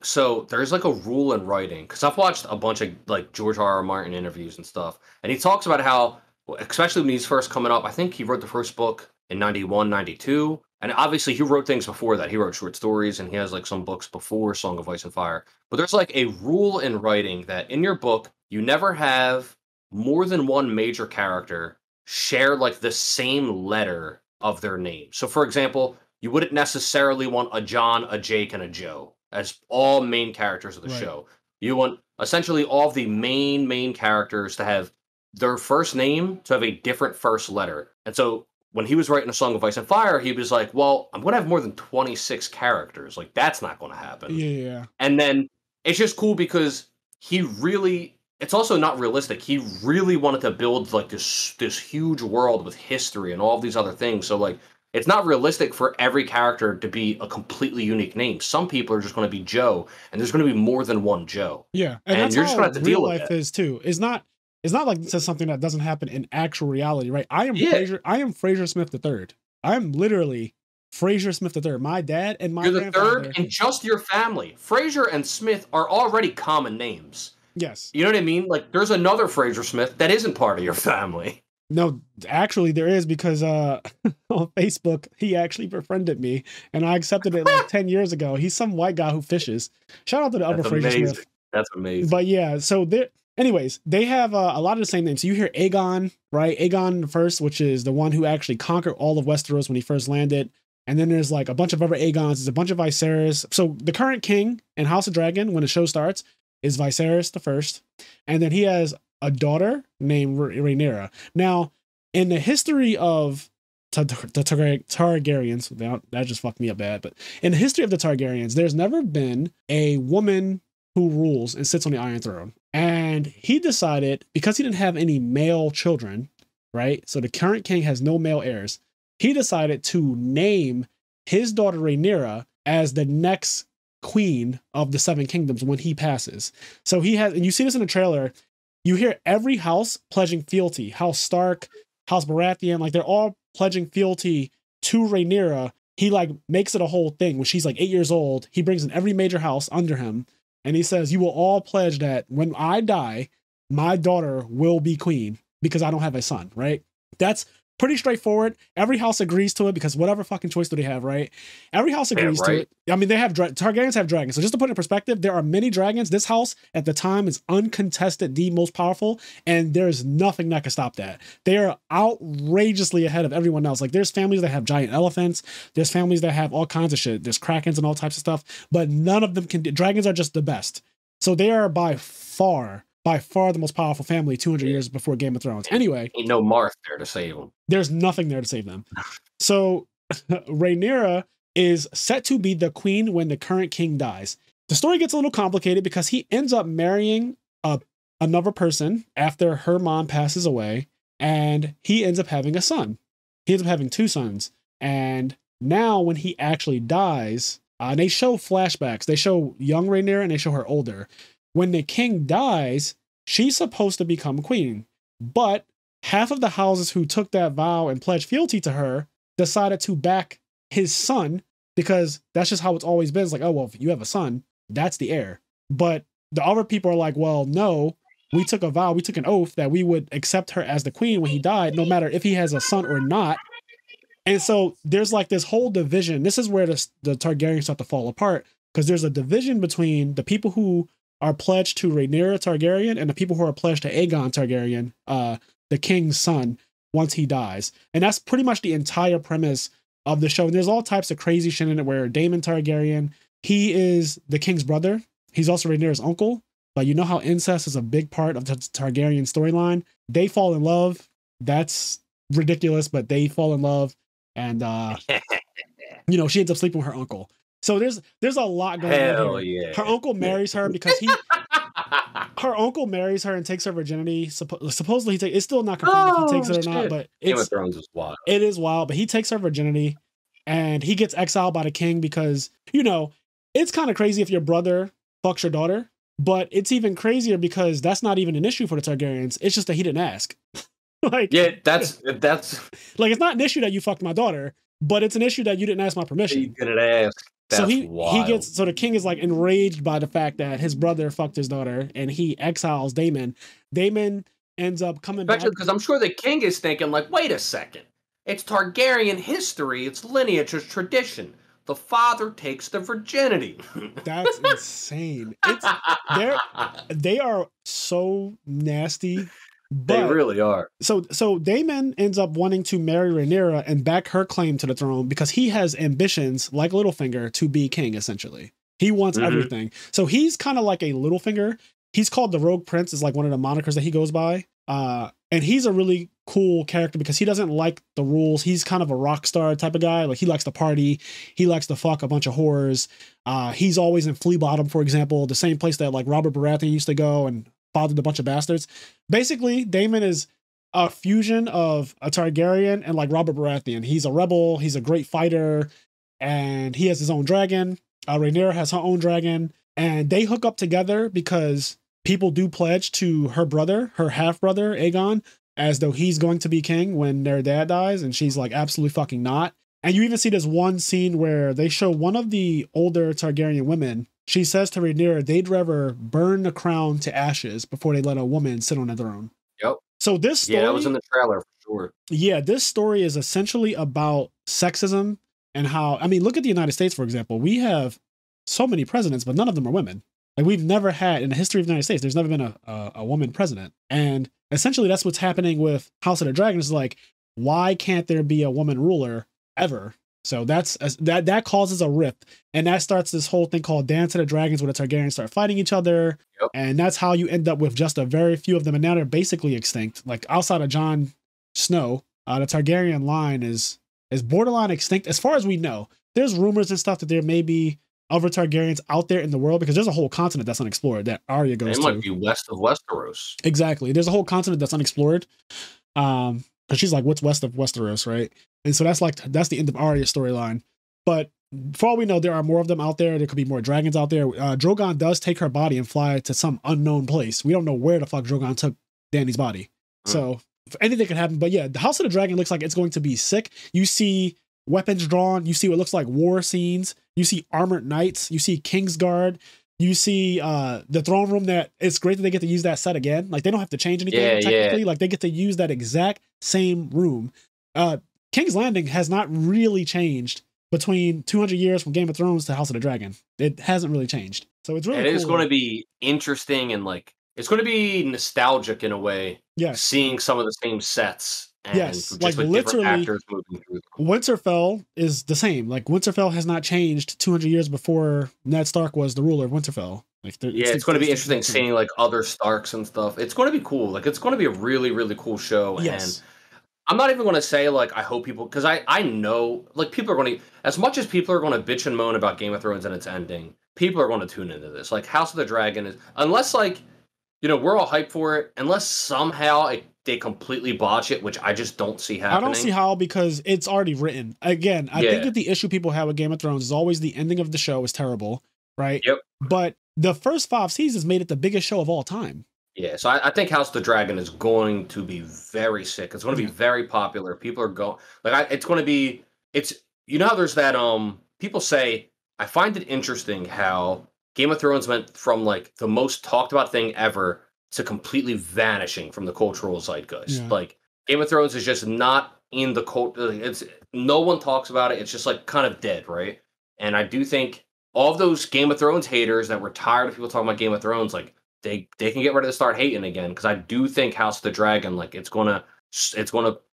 So there's like a rule in writing, because I've watched a bunch of like George R. R. Martin interviews and stuff, and he talks about how, especially when he's first coming up, I think he wrote the first book in 91, 92, and obviously he wrote things before that. He wrote short stories, and he has like some books before Song of Ice and Fire. But there's like a rule in writing that in your book, you never have more than one major character share like the same letter of their name. So, for example, you wouldn't necessarily want a John, a Jake, and a Joe as all main characters of the Right. show. You want essentially all of the main characters to have their first name to have a different first letter. And so when he was writing a Song of Ice and Fire, he was like, well, I'm going to have more than 26 characters. Like, that's not going to happen. Yeah. And then it's just cool because he really, it's also not realistic. He really wanted to build like this huge world with history and all of these other things. So like, it's not realistic for every character to be a completely unique name. Some people are just going to be Joe, and there's going to be more than one Joe. Yeah, and that's you're just how going to have to real deal with life it. is too. It's not like this is something that doesn't happen in actual reality, right? I am Yeah. I am Fraser Smith III. I am literally Fraser Smith III. My dad and my You're the grandfather. third in just your family. Fraser and Smith are already common names. Yes. You know what I mean? Like, there's another Fraser Smith that isn't part of your family. No, actually there is, because on Facebook he actually befriended me and I accepted it like 10 years ago. He's some white guy who fishes. Shout out to the other That's Fraser amazing. Smith. That's amazing. But yeah, so there. Anyways, they have a lot of the same names. So you hear Aegon, right? Aegon the First, which is the one who actually conquered all of Westeros when he first landed. And then there's like a bunch of other Aegons. There's a bunch of Viserys. So the current king in House of Dragon, when the show starts, is Viserys the First. And then he has a daughter named Rhaenyra. Now, in the history of the Targaryens, that just fucked me up bad, but in the history of the Targaryens, there's never been a woman who rules and sits on the Iron Throne. And he decided, because he didn't have any male children, right? So the current king has no male heirs. He decided to name his daughter Rhaenyra as the next queen of the Seven Kingdoms when he passes. So he has, and you see this in the trailer, you hear every house pledging fealty. House Stark, House Baratheon, like they're all pledging fealty to Rhaenyra. He like makes it a whole thing. When she's like 8 years old, he brings in every major house under him. And he says, you will all pledge that when I die, my daughter will be queen because I don't have a son, right? That's pretty straightforward. Every house agrees to it because whatever fucking choice do they have, right? Every house agrees to it. I mean, they have Targaryens have dragons. So just to put it in perspective, there are many dragons. This house at the time is uncontested, the most powerful, and there's nothing that can stop that. They are outrageously ahead of everyone else. Like there's families that have giant elephants. There's families that have all kinds of shit. There's krakens and all types of stuff, but none of them can. Dragons are just the best. So they are by far the most powerful family 200 years before Game of Thrones. Anyway. Ain't no Marth there to save them. There's nothing there to save them. So Rhaenyra is set to be the queen when the current king dies. The story gets a little complicated because he ends up marrying another person after her mom passes away, and he ends up having a son. He ends up having 2 sons. And now when he actually dies, they show flashbacks. They show young Rhaenyra and they show her older. When the king dies, she's supposed to become queen, but half of the houses who took that vow and pledged fealty to her decided to back his son because that's just how it's always been. It's like, oh, well, if you have a son, that's the heir. But the other people are like, well, no, we took a vow, we took an oath that we would accept her as the queen when he died, no matter if he has a son or not. And so there's like this whole division. This is where the Targaryens start to fall apart because there's a division between the people who are pledged to Rhaenyra Targaryen and the people who are pledged to Aegon Targaryen, the king's son, once he dies. And that's pretty much the entire premise of the show. And there's all types of crazy shit in it where Daemon Targaryen, he is the king's brother. He's also Rhaenyra's uncle. But you know how incest is a big part of the Targaryen storyline? They fall in love. That's ridiculous, but they fall in love. And, you know, she ends up sleeping with her uncle. So there's a lot going on here. Yeah. Her uncle marries her because her uncle marries her and takes her virginity. Supposedly it's still not confirmed if he takes it or not, but Game of Thrones is wild. It is wild, but he takes her virginity and he gets exiled by the king because, you know, it's kind of crazy if your brother fucks your daughter, but it's even crazier because that's not even an issue for the Targaryens. It's just that he didn't ask. Like, yeah, that's like, it's not an issue that you fucked my daughter, but it's an issue that you didn't ask my permission. He didn't ask. That's wild. So the king is like enraged by the fact that his brother fucked his daughter and he exiles Daemon. Daemon ends up coming back. Because I'm sure the king is thinking like, wait a second. It's Targaryen history. It's lineage. It's tradition. The father takes the virginity. That's insane. They are so nasty They But really are. so Daemon ends up wanting to marry Rhaenyra and back her claim to the throne because he has ambitions like Littlefinger to be king. Essentially, he wants everything. So he's kind of like a Littlefinger. He's called the Rogue Prince, is like one of the monikers that he goes by. And he's a really cool character because he doesn't like the rules. He's kind of a rock star type of guy. Like he likes to party. He likes to fuck a bunch of whores. He's always in Flea Bottom, for example, the same place that like Robert Baratheon used to go and fathered a bunch of bastards. Basically, Daemon is a fusion of a Targaryen and like Robert Baratheon. He's a rebel. He's a great fighter, and he has his own dragon. Rhaenyra has her own dragon, and they hook up together because people do pledge to her brother, her half brother, Aegon, as though he's going to be king when their dad dies. And she's like, absolutely fucking not. And you even see this one scene where they show one of the older Targaryen women. She says to Rhaenyra, they'd rather burn the crown to ashes before they let a woman sit on the throne. Yep. So this story, that was in the trailer for sure. Yeah, this story is essentially about sexism and how, I mean, look at the United States, for example. We have so many presidents, but none of them are women. Like we've never had in the history of the United States, there's never been a woman president. And essentially that's what's happening with House of the Dragon is like, why can't there be a woman ruler ever? So that causes a rift. And that starts this whole thing called Dance of the Dragons where the Targaryens start fighting each other. Yep. And that's how you end up with just a very few of them. And now they're basically extinct. Like outside of Jon Snow, the Targaryen line is borderline extinct as far as we know. There's rumors and stuff that there may be other Targaryens out there in the world because there's a whole continent that's unexplored that Arya goes to. It might be west of Westeros. Exactly. There's a whole continent that's unexplored. Because she's like, what's west of Westeros, right? And so that's the end of Arya's storyline. But for all we know, there are more of them out there. There could be more dragons out there. Drogon does take her body and fly to some unknown place. We don't know where the fuck Drogon took Dany's body. So anything could happen. But yeah, the House of the Dragon looks like it's going to be sick. You see weapons drawn. You see what looks like war scenes. You see armored knights. You see Kingsguard. You see the throne room. That it's great that they get to use that set again. Like they don't have to change anything technically. Yeah. Like they get to use that exact same room. King's Landing has not really changed between 200 years from Game of Thrones to House of the Dragon. It hasn't really changed. So it's really cool. It's going to be interesting and like it's going to be nostalgic in a way. Yes. Seeing some of the same sets. And yes, just like with literally, actors moving through them. Winterfell is the same. Like Winterfell has not changed 200 years before Ned Stark was the ruler of Winterfell. Like, it's going to be interesting seeing like other Starks and stuff. It's going to be cool. Like it's going to be a really, really cool show. Yes. And I'm not even going to say like I hope people because I know like people are going to as much as people are going to bitch and moan about Game of Thrones and its ending. People are going to tune into this. Like House of the Dragon is unless like we're all hyped for it. Unless somehow they completely botch it, which I just don't see happening. I don't see how because it's already written. Again, I think that the issue people have with Game of Thrones is always the ending of the show is terrible, right? Yep. But the first 5 seasons made it the biggest show of all time. Yeah, so I think House of the Dragon is going to be very sick. It's going to be very popular. People are going it's going to be how there's that people say I find it interesting how Game of Thrones went from like the most talked about thing ever to completely vanishing from the cultural zeitgeist. Yeah. Like Game of Thrones is just not in the cult. It's no one talks about it. It's just like kind of dead, right? And I do think all of those Game of Thrones haters that were tired of people talking about Game of Thrones, like they can get ready to start hating again because I do think House of the Dragon, like it's gonna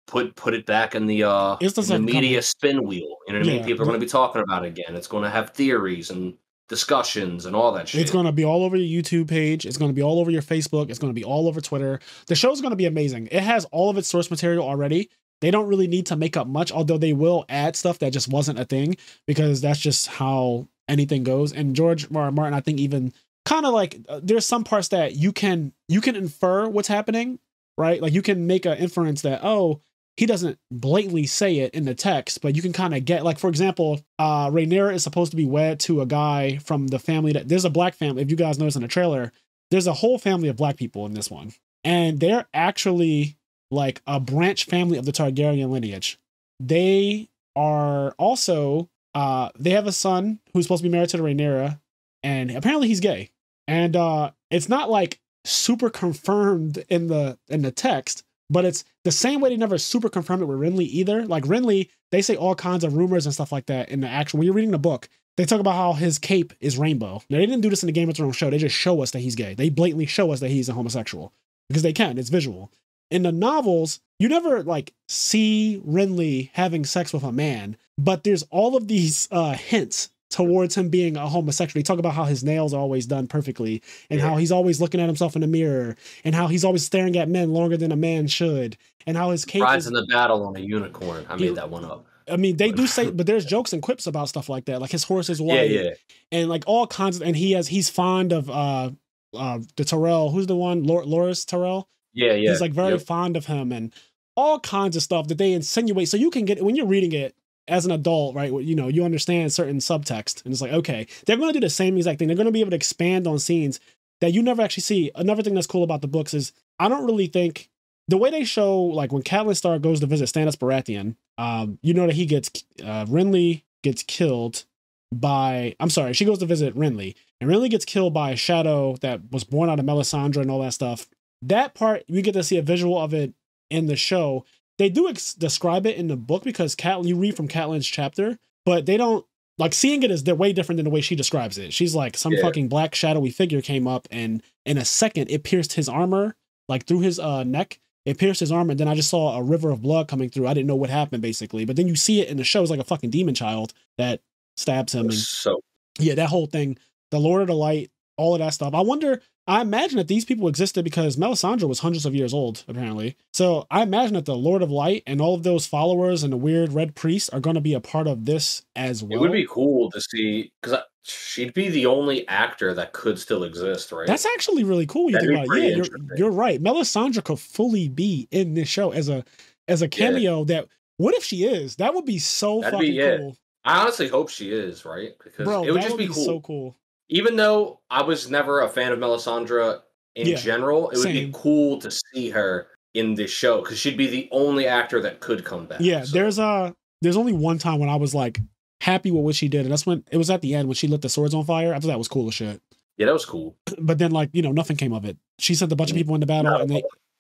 put it back in the media spin wheel. You know what I mean? People are gonna be talking about it again. It's gonna have theories and discussions and all that shit. It's going to be all over your YouTube page. It's going to be all over your Facebook. It's going to be all over Twitter. The show's going to be amazing. It has all of its source material already. They don't really need to make up much, although they will add stuff that just wasn't a thing because that's just how anything goes. And George R. R. Martin, I think even kind of like there's some parts that you can infer what's happening, right? Like you can make an inference that, oh, he doesn't blatantly say it in the text, but you can kind of get, like, for example, Rhaenyra is supposed to be wed to a guy from the family there's a black family. If you guys notice in the trailer, there's a whole family of black people in this one. And they're actually like a branch family of the Targaryen lineage. They are also, they have a son who's supposed to be married to the Rhaenyra, and apparently he's gay. And it's not like super confirmed in the text, but it's the same way they never super confirmed it with Renly either. Like Renly, they say all kinds of rumors and stuff like that in the actual, when you're reading the book, they talk about how his cape is rainbow. Now, they didn't do this in the Game of Thrones show. They just show us that he's gay. They blatantly show us that he's a homosexual because they can. It's visual. in the novels, you never like see Renly having sex with a man, but there's all of these hints towards him being a homosexual. He talk about how his nails are always done perfectly, and how he's always looking at himself in the mirror, and how he's always staring at men longer than a man should, and how his cape rides in the battle on a unicorn. I made that one up. I mean, they do say, but there's jokes and quips about stuff like that. Like his horse is white, and like all kinds of, and he's fond of the Tyrell. Who's the one? Loras Tyrell. Yeah. He's like very fond of him, and all kinds of stuff that they insinuate. So you can get, when you're reading it as an adult, right? You know, you understand certain subtext, and it's like, okay, they're going to do the same exact thing. They're going to be able to expand on scenes that you never actually see. Another thing that's cool about the books is I don't really think the way they show, like when Catelyn Stark goes to visit Stannis Baratheon, you know that he gets Renly gets killed by, I'm sorry, she goes to visit Renly, and Renly gets killed by a shadow that was born out of Melisandre and all that stuff. That part, we get to see a visual of it in the show. They do describe it in the book because you read from Catelyn's chapter, but they don't, like, seeing it is way different than the way she describes it. She's like, some fucking black shadowy figure came up, and in a second, it pierced his armor, like through his neck. It pierced his armor, and then I just saw a river of blood coming through. I didn't know what happened, basically. But then you see it in the show. It's like a fucking demon child that stabs him. Yeah, that whole thing. The Lord of the Light, all of that stuff. I imagine that these people existed because Melisandre was hundreds of years old, apparently. So I imagine that the Lord of Light and all of those followers and the weird red priest are going to be a part of this as well. It would be cool to see, because she'd be the only actor that could still exist, right? That's actually really cool when you think about it. Yeah, you're right. Melisandre could fully be in this show as a cameo. That, what if she is? That would be so fucking cool. I honestly hope she is, right? Because it would just be cool. So cool. Even though I was never a fan of Melisandre in general, it would be cool to see her in this show because she'd be the only actor that could come back. Yeah, so. There's only one time when I was like happy with what she did, and that's when it was at the end when she lit the swords on fire. I thought that was cool as shit. Yeah, that was cool. But then, like, you know, nothing came of it. She sent a bunch of people into battle,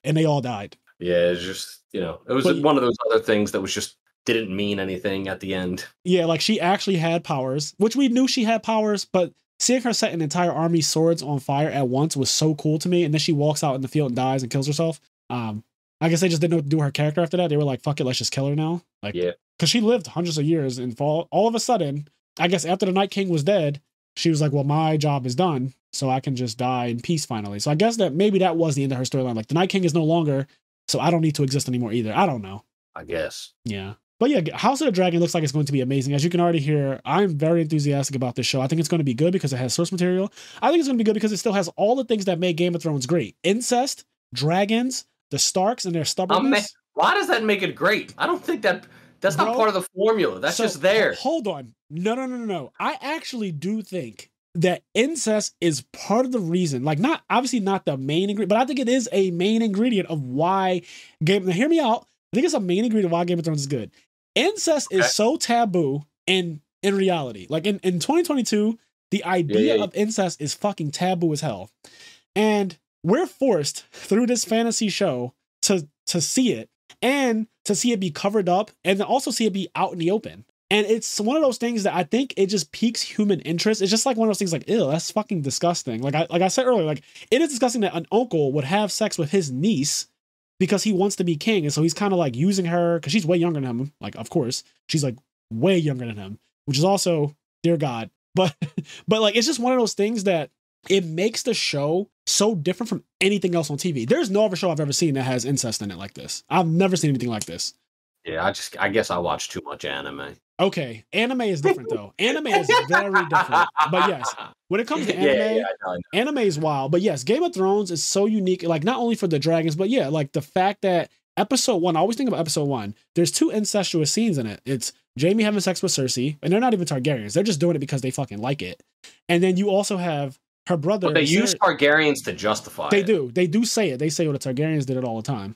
and they all died. Yeah, it's just, you know, it was one of those other things that was just didn't mean anything at the end. Yeah, like she actually had powers, which we knew she had powers, but seeing her set an entire army's swords on fire at once was so cool to me. And then she walks out in the field and dies and kills herself. I guess they just didn't know what to do with her character after that. They were like, fuck it, let's just kill her now. Like, yeah. Because she lived hundreds of years, and all of a sudden, I guess after the Night King was dead, she was like, well, my job is done, so I can just die in peace finally. So I guess that maybe that was the end of her storyline. Like, the Night King is no longer, so I don't need to exist anymore either. I don't know. I guess. Yeah. But yeah, House of the Dragon looks like it's going to be amazing. As you can already hear, I'm very enthusiastic about this show. I think it's going to be good because it has source material. I think it's going to be good because it still has all the things that made Game of Thrones great. Incest, dragons, the Starks and their stubbornness. Why does that make it great? I don't think that's not part of the formula. That's just there. Hold on. No. I actually do think that incest is part of the reason, like, not obviously not the main ingredient, but I think it is a main ingredient of why now hear me out. I think it's a main ingredient of why Game of Thrones is good. Incest is so taboo in reality. Like in 2022, the idea of incest is fucking taboo as hell. And we're forced through this fantasy show to see it, and to see it be covered up, and then also see it be out in the open. And it's one of those things that I think it just piques human interest. It's just like one of those things like, ew, that's fucking disgusting. Like I said earlier, like, it is disgusting that an uncle would have sex with his niece because he wants to be king. And so he's kind of like using her because she's way younger than him. Like, of course, she's like way younger than him, which is also, dear God. But like, it's just one of those things that it makes the show so different from anything else on TV. There's no other show I've ever seen that has incest in it like this. I've never seen anything like this. Yeah, I guess I watch too much anime. Okay, anime is different though. Anime is very different. But yes, when it comes to anime, anime is wild. But yes, Game of Thrones is so unique, like not only for the dragons, but yeah, like the fact that episode 1, I always think about episode 1, there's 2 incestuous scenes in it. It's Jaime having sex with Cersei, and they're not even Targaryens. They're just doing it because they fucking like it. And then you also have her brother. But they use Targaryens to justify it. They do say it. They say, well, the Targaryens did it all the time.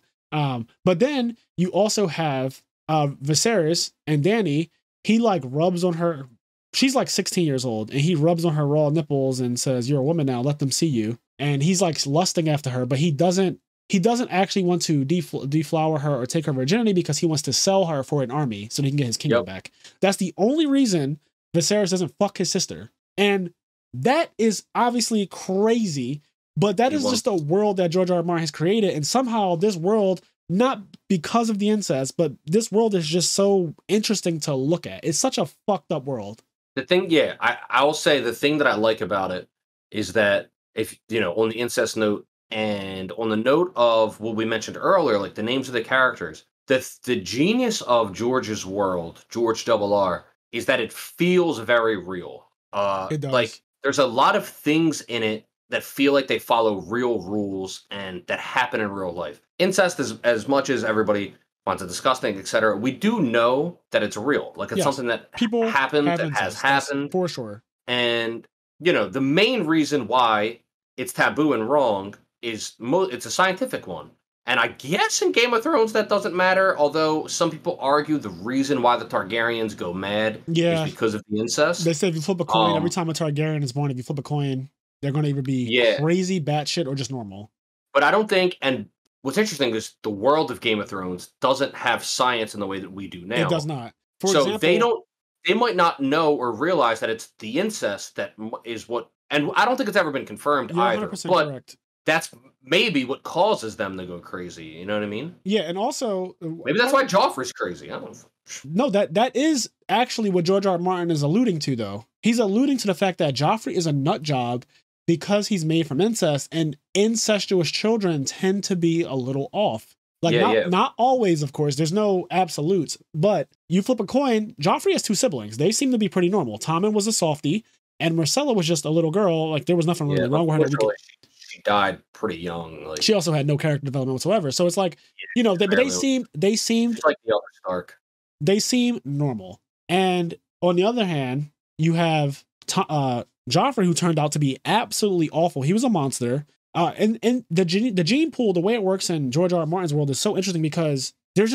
But then you also have Viserys and Dany. He like rubs on her. She's like 16 years old, and he rubs on her raw nipples and says, "You're a woman now. Let them see you." And he's like lusting after her, but he doesn't actually want to deflower her or take her virginity because he wants to sell her for an army so he can get his kingdom back. That's the only reason Viserys doesn't fuck his sister. And that is obviously crazy But that He is just wants a world that George R. R. Martin has created, and somehow this world, not because of the incest, but this world is just so interesting to look at. It's such a fucked up world. the thing. Yeah, I will say the thing that I like about it is that if on the incest note and on the note of what we mentioned earlier, like the names of the characters, the genius of George's world, George Double R, is that it feels very real. It does. Like there's a lot of things in it that feel like they follow real rules and that happen in real life. Incest is as much as everybody finds it disgusting, etc. We do know that it's real. Like it's Yes. something that People happened, have that has incest, that's happened. for sure. And the main reason why it's taboo and wrong is it's a scientific one. And I guess in Game of Thrones that doesn't matter, although some people argue the reason why the Targaryens go mad is because of the incest. They say if you flip a coin, every time a Targaryen is born, if you flip a coin, they're going to either be crazy, batshit, or just normal. But I don't think, and what's interesting is the world of Game of Thrones doesn't have science in the way that we do now. It does not. For example, they might not know or realize that it's the incest that is what, and I don't think it's ever been confirmed either. But correct. That's maybe what causes them to go crazy. You know what I mean? Yeah, and also maybe that's why Joffrey's crazy. I don't know. No, that is actually what George R. R. Martin is alluding to, though. He's alluding to the fact that Joffrey is a nut job because he's made from incest, and incestuous children tend to be a little off. Like, not always, of course. There's no absolutes. But you flip a coin, Joffrey has two siblings. They seem to be pretty normal. Tommen was a softie, and Marcella was just a little girl. Like, there was nothing really wrong with her. She died pretty young. Like, she also had no character development whatsoever. So it's like, they seemed like the other Stark. They seem normal. And on the other hand, you have Joffrey, who turned out to be absolutely awful. He was a monster. And the gene pool, the way it works in George R. R. Martin's world is so interesting because there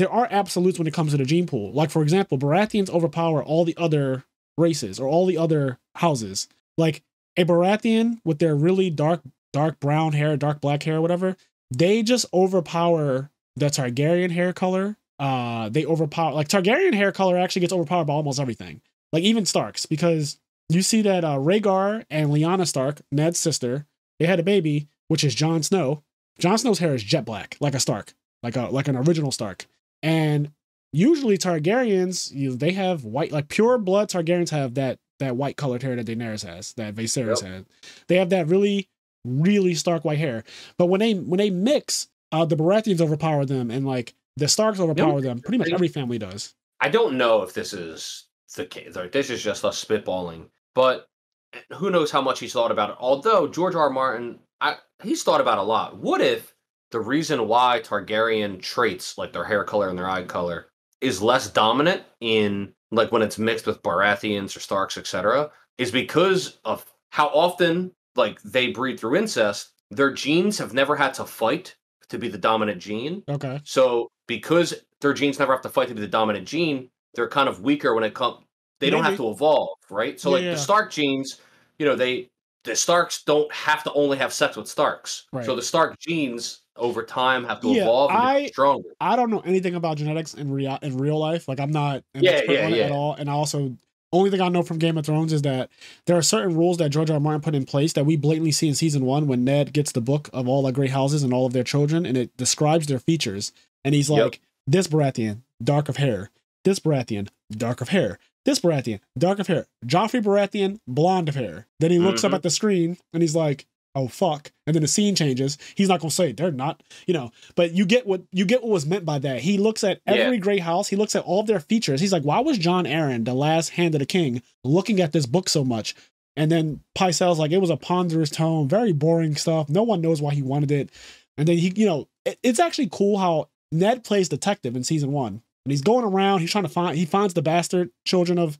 are absolutes when it comes to the gene pool. Like, for example, Baratheons overpower all the other races or all the other houses. Like, a Baratheon with their really dark brown hair, dark black hair, whatever, they just overpower the Targaryen hair color. They overpower, like, Targaryen hair color actually gets overpowered by almost everything. Like, even Starks, because you see that Rhaegar and Lyanna Stark, Ned's sister, they had a baby, which is Jon Snow. Jon Snow's hair is jet black, like a Stark, like an original Stark. And usually Targaryens, they have white, like pure blood Targaryens have that white colored hair that Daenerys has, that Viserys had. They have that really, really stark white hair. But when they mix, the Baratheons overpower them, and like the Starks overpower them. Pretty much every family does. I don't know if this is the case. Like, this is just us spitballing, but who knows how much he's thought about it. Although George R. R. Martin, he's thought about a lot. What if the reason why Targaryen traits, like their hair color and their eye color, is less dominant in, like, when it's mixed with Baratheons or Starks, etc., is because of how often, like, they breed through incest? Their genes have never had to fight to be the dominant gene. Okay. So because their genes never have to fight to be the dominant gene, they're kind of weaker when it comes. They don't have to evolve, right? So the Stark genes, the Starks don't have to only have sex with Starks. Right. So the Stark genes over time have to evolve and become stronger. I don't know anything about genetics in real life. Like, I'm not an expert on it at all. And I also, only thing I know from Game of Thrones is that there are certain rules that George R. R. Martin put in place that we blatantly see in season 1 when Ned gets the book of all the great houses and all of their children, and it describes their features. And he's like, this Baratheon, dark of hair. This Baratheon, dark of hair. This Baratheon, dark of hair. Joffrey Baratheon, blonde of hair. Then he looks up at the screen and he's like, oh fuck. And then the scene changes. He's not gonna say they're not, but you get what was meant by that. He looks at every great house, he looks at all of their features. He's like, why was Jon Arryn, the last hand of the king, looking at this book so much? And then Pycelle's like, it was a ponderous tome, very boring stuff. No one knows why he wanted it. And then it's actually cool how Ned plays detective in season 1. And he's going around, he finds the bastard children of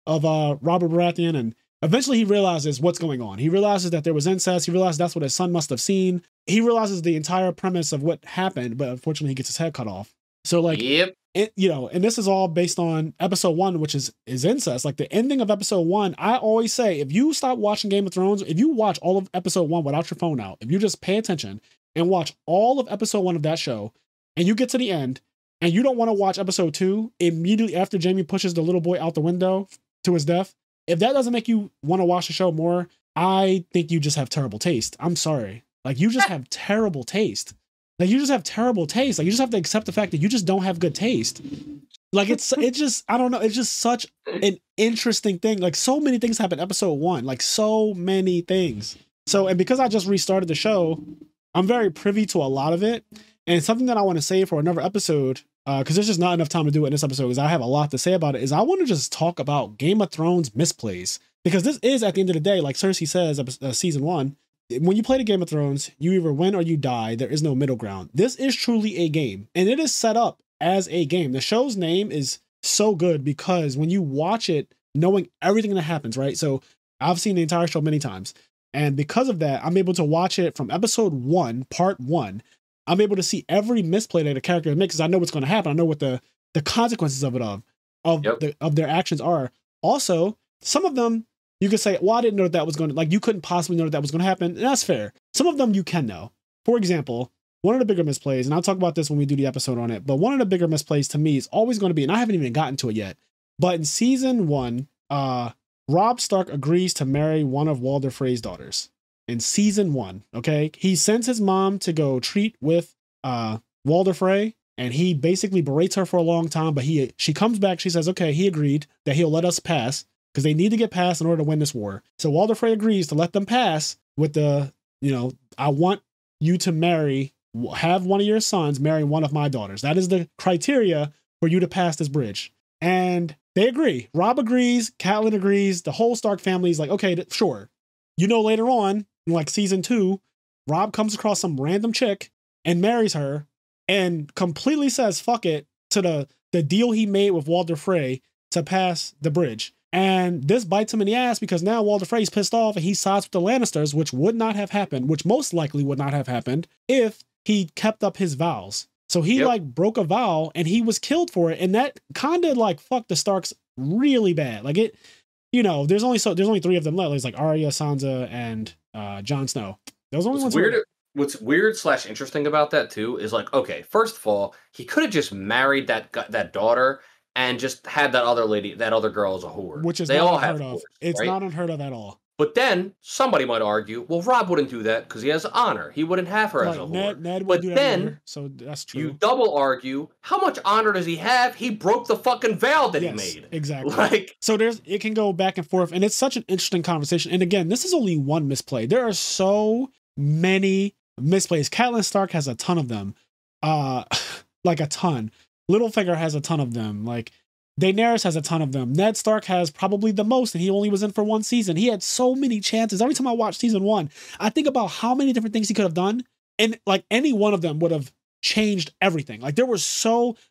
Robert Baratheon, and eventually he realizes what's going on. He realizes that there was incest. He realizes that's what his son must have seen. He realizes the entire premise of what happened, but unfortunately he gets his head cut off. So like, and this is all based on episode 1, which is incest. Like, the ending of episode 1, I always say, if you stop watching Game of Thrones, if you watch all of episode 1 without your phone out, if you just pay attention and watch all of episode 1 of that show, and you get to the end, and you don't want to watch episode 2 immediately after Jaime pushes the little boy out the window to his death, if that doesn't make you want to watch the show more, I think you just have terrible taste. I'm sorry. Like, you just have terrible taste. Like, you just have terrible taste. Like, you just have to accept the fact that you just don't have good taste. Like, it just, I don't know. It's just such an interesting thing. Like, so many things happen in episode 1. Like, so many things. So, and because I just restarted the show, I'm very privy to a lot of it. And something that I want to say for another episode, because there's just not enough time to do it in this episode, because I have a lot to say about it, is I want to just talk about Game of Thrones misplays. Because this is, at the end of the day, like Cersei says, season 1, when you play the Game of Thrones, you either win or you die. There is no middle ground. This is truly a game, and it is set up as a game. The show's name is so good because when you watch it, knowing everything that happens, right? So I've seen the entire show many times, and because of that, I'm able to watch it from episode 1, part 1. I'm able to see every misplay that a character makes because I know what's going to happen. I know what the consequences of it of their actions are. Also, some of them you could say, well, I didn't know that was going to, like, you couldn't possibly know that was going to happen. And that's fair. Some of them you can know. For example, one of the bigger misplays, and I'll talk about this when we do the episode on it, but one of the bigger misplays to me is always going to be, and I haven't even gotten to it yet, but in season 1, Robb Stark agrees to marry one of Walder Frey's daughters. In season 1, okay? He sends his mom to go treat with Walder Frey, and he basically berates her for a long time, but she comes back, she says, okay, he agreed that he'll let us pass, because they need to get past in order to win this war. So Walder Frey agrees to let them pass with the, I want you to have one of your sons marry one of my daughters. That is the criteria for you to pass this bridge. And they agree. Robb agrees. Catelyn agrees. The whole Stark family is like, okay, sure. Later on, in like season 2, Robb comes across some random chick and marries her and completely says, fuck it, to the deal he made with Walder Frey to pass the bridge. And this bites him in the ass because now Walder Frey's pissed off and he sides with the Lannisters, which most likely would not have happened if he kept up his vows. So he broke a vow and he was killed for it. And that kind of fucked the Starks really bad. Like there's only 3 of them left. There's like Arya, Sansa, and Jon Snow. Those only ones. What's weird / interesting about that too is okay, first of all, he could have just married that daughter and just had that other girl as a whore. Which is not unheard of. It's not unheard of at all. But then somebody might argue, well, Robb wouldn't do that because he has honor. He wouldn't have her as a whore. Ned would do that either, so that's true. You double argue, how much honor does he have? He broke the fucking vow that he made. Exactly. So it can go back and forth, and it's such an interesting conversation. And again, this is only one misplay. There are so many misplays. Catelyn Stark has a ton of them. Like a ton. Littlefinger has a ton of them. Like Daenerys has a ton of them. Ned Stark has probably the most, and he only was in for 1 season. He had so many chances. Every time I watch season 1, I think about how many different things he could have done, and any one of them would have changed everything. There was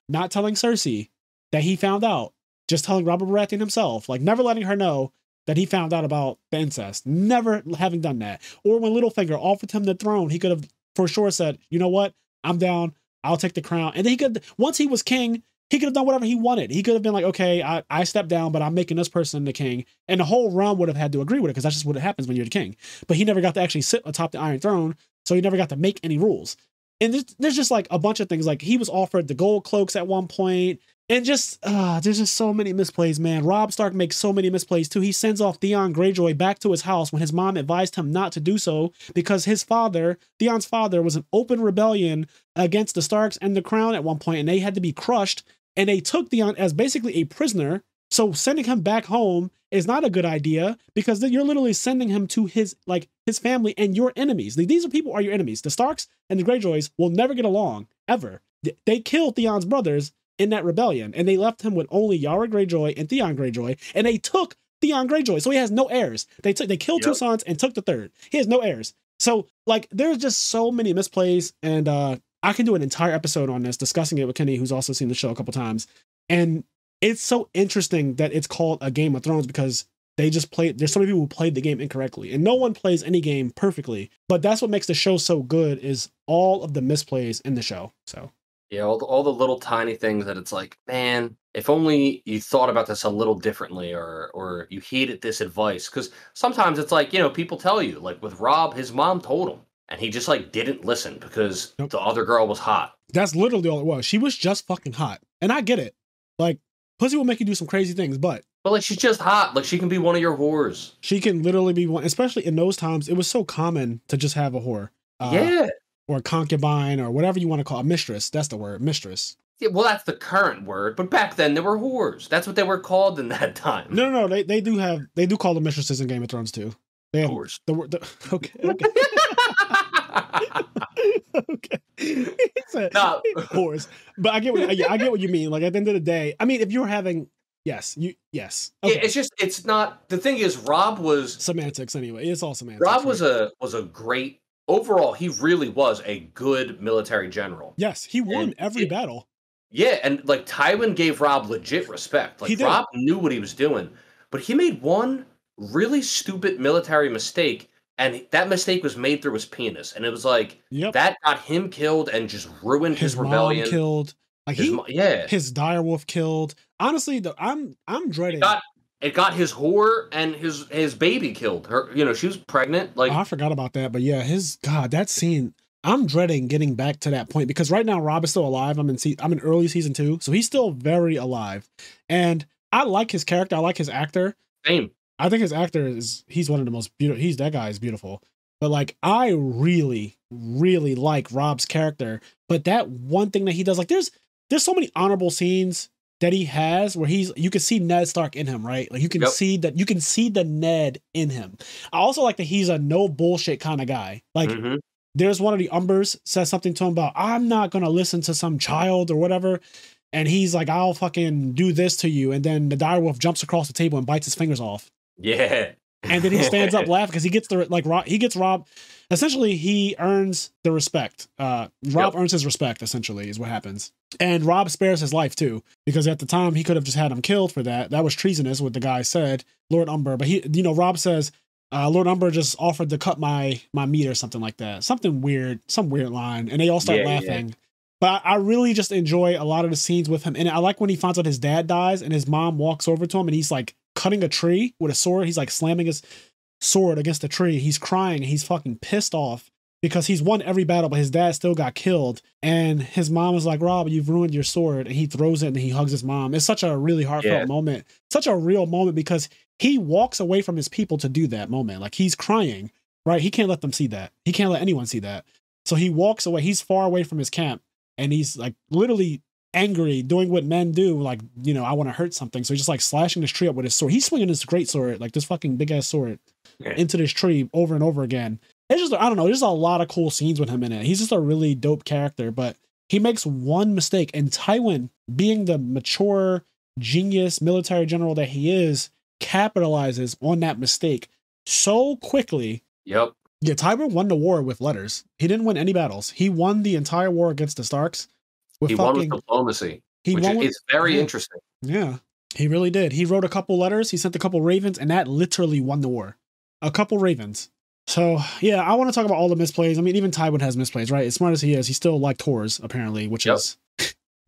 not telling Cersei that he found out, just telling Robert Baratheon himself, never letting her know that he found out about the incest, never having done that. Or when Littlefinger offered him the throne, he could have for sure said, you know what, I'm down. I'll take the crown. And then once he was king, he could have done whatever he wanted. He could have been like, okay, I stepped down, but I'm making this person the king. And the whole realm would have had to agree with it because that's just what happens when you're the king. But he never got to actually sit atop the Iron Throne, so he never got to make any rules. And there's just a bunch of things. He was offered the gold cloaks at one point. And just, there's just so many misplays, man. Robb Stark makes so many misplays too. He sends off Theon Greyjoy back to his house when his mom advised him not to do so because Theon's father, was an open rebellion against the Starks and the crown at one point, and they had to be crushed. And they took Theon as basically a prisoner. So sending him back home is not a good idea because you're literally sending him to his family and your enemies. These people are your enemies. The Starks and the Greyjoys will never get along, ever. They killed Theon's brothers in that rebellion, and they left him with only Yara Greyjoy and Theon Greyjoy, and they took Theon Greyjoy, so he has no heirs. They killed 2 sons and took the 3rd. He has no heirs. So there's just so many misplays, and I can do an entire episode on this, discussing it with Kenny, who's also seen the show a couple times. And it's so interesting that it's called a Game of Thrones because there's so many people who played the game incorrectly, and no one plays any game perfectly. But that's what makes the show so good, is all of the misplays in the show. So yeah, all the little tiny things that it's man, if only you thought about this a little differently, or you heeded this advice. Because sometimes it's people tell you, with Robb, his mom told him, and he just didn't listen because the other girl was hot. That's literally all it was. She was just fucking hot. And I get it. Pussy will make you do some crazy things, but But like she's just hot. Like she can be one of your whores. She can literally be one, especially in those times. It was so common to just have a whore. Yeah. Or a concubine or whatever you want to call a mistress. That's the word, mistress. Yeah, well, that's the current word, but back then they were whores. That's what they were called in that time. No. They do call them mistresses in Game of Thrones too. They have Whores. the word. Okay. Okay. No. Whores. But I get what you mean. Like at the end of the day, I mean, if you're having yes. Okay. Yeah, it's not. The thing is, Rob was semantics anyway. It's all semantics. Rob was a great overall. He really was a good military general. Yes, he won every battle. Yeah, and like Tywin gave Rob legit respect. Like Rob knew what he was doing, but he made one really stupid military mistake, and that mistake was made through his penis, and it was like that got him killed and just ruined his rebellion. Mom killed, like his direwolf killed. Honestly, I'm dreading. It got his whore and his baby killed. Her, she was pregnant. Like I forgot about that, but yeah, that scene. I'm dreading getting back to that point because right now Rob is still alive. I'm in early season 2, so he's still very alive, and I like his character. I like his actor. Same. I think his actor he's one of the most beautiful. That guy is beautiful, but like I really, really like Rob's character. But that one thing that he does, like there's so many honorable scenes that he has where you can see Ned Stark in him, right? Like you can see the Ned in him. I also like that he's a no bullshit kind of guy. Like there's one of the Umbers says something to him about, I'm not going to listen to some child or whatever. And he's like, I'll fucking do this to you. And then the direwolf jumps across the table and bites his fingers off. Yeah. And then he stands up laughing because he gets Rob. Essentially, he earns the respect. Rob earns his respect, essentially, is what happens. And Rob spares his life, too, because at the time, he could have just had him killed for that. That was treasonous, what the guy said, Lord Umber. But Rob says, Lord Umber just offered to cut my meat or something like that. Some weird line. And they all start laughing. Yeah. But I really just enjoy a lot of the scenes with him. And I like when he finds out his dad dies and his mom walks over to him and he's like cutting a tree with a sword. He's like slamming his sword against a tree. He's crying. He's fucking pissed off because he's won every battle, but his dad still got killed. And his mom is like, Rob, you've ruined your sword. And he throws it and he hugs his mom. It's such a really heartfelt moment. Such a real moment because he walks away from his people to do that moment. Like he's crying, right? He can't let them see that. He can't let anyone see that. So he walks away. He's far away from his camp. And he's like literally angry, doing what men do. Like, I want to hurt something. So he's just like slashing this tree up with his sword. He's swinging this great sword, like this fucking big ass sword into this tree over and over again. It's just, I don't know. There's just a lot of cool scenes with him in it. He's just a really dope character, but he makes one mistake. And Tywin, being the mature, genius military general that he is, capitalizes on that mistake so quickly. Yep. Yeah, Tywin won the war with letters. He didn't win any battles. He won the entire war against the Starks. He won with diplomacy, which is very interesting. Yeah, he really did. He wrote a couple letters. He sent a couple ravens, and that literally won the war. A couple ravens. So, yeah, I want to talk about all the misplays. I mean, even Tywin has misplays, right? As smart as he is, he still liked whores, apparently, which is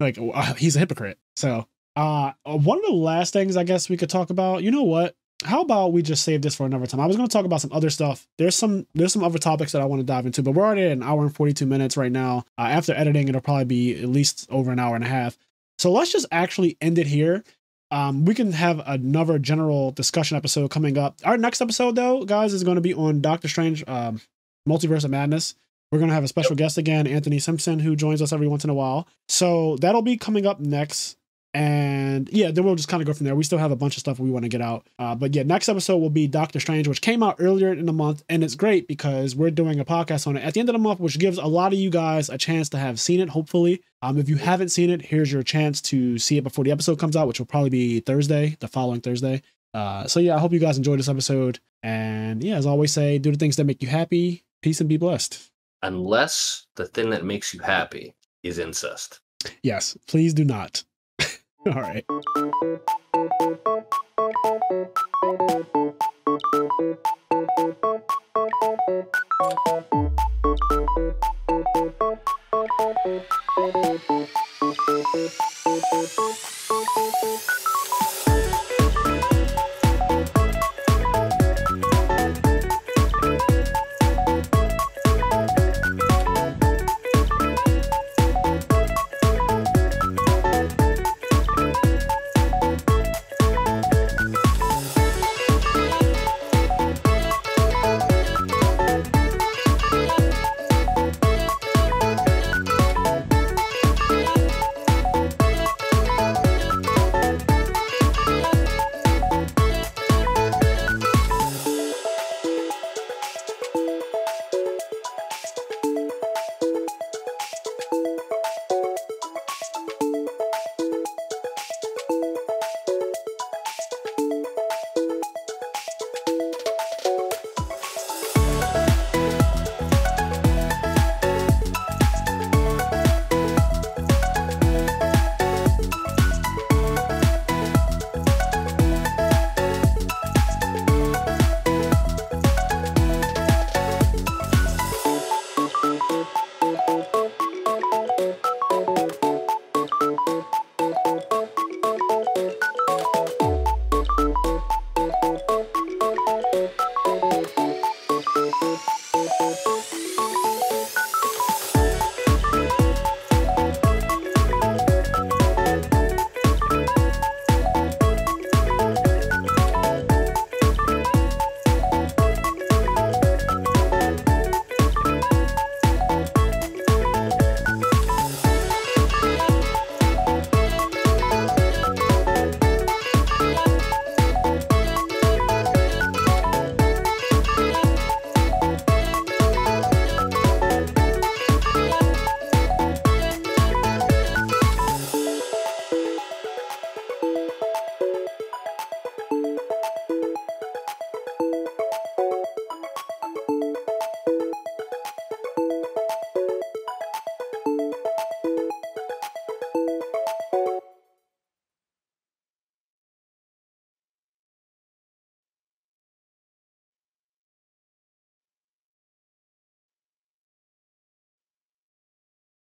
like, he's a hypocrite. So, one of the last things I guess we could talk about, you know what? How about we just save this for another time? I was going to talk about some other stuff. There's some other topics that I want to dive into, but we're already at an hour and 42 minutes right now. After editing, it'll probably be at least over an hour and a half. So let's just actually end it here. We can have another general discussion episode coming up. Our next episode, though, guys, is going to be on Doctor Strange, Multiverse of Madness. We're going to have a special guest again, Anthony Simpson, who joins us every once in a while. So that'll be coming up next. And yeah, then we'll just kind of go from there. We still have a bunch of stuff we want to get out. But yeah, next episode will be Doctor Strange, which came out earlier in the month. And it's great because we're doing a podcast on it at the end of the month, which gives a lot of you guys a chance to have seen it, hopefully. If you haven't seen it, here's your chance to see it before the episode comes out, which will probably be Thursday, the following Thursday. So yeah, I hope you guys enjoyed this episode. And yeah, as I always say, do the things that make you happy. Peace and be blessed. Unless the thing that makes you happy is incest. Yes, please do not. All right.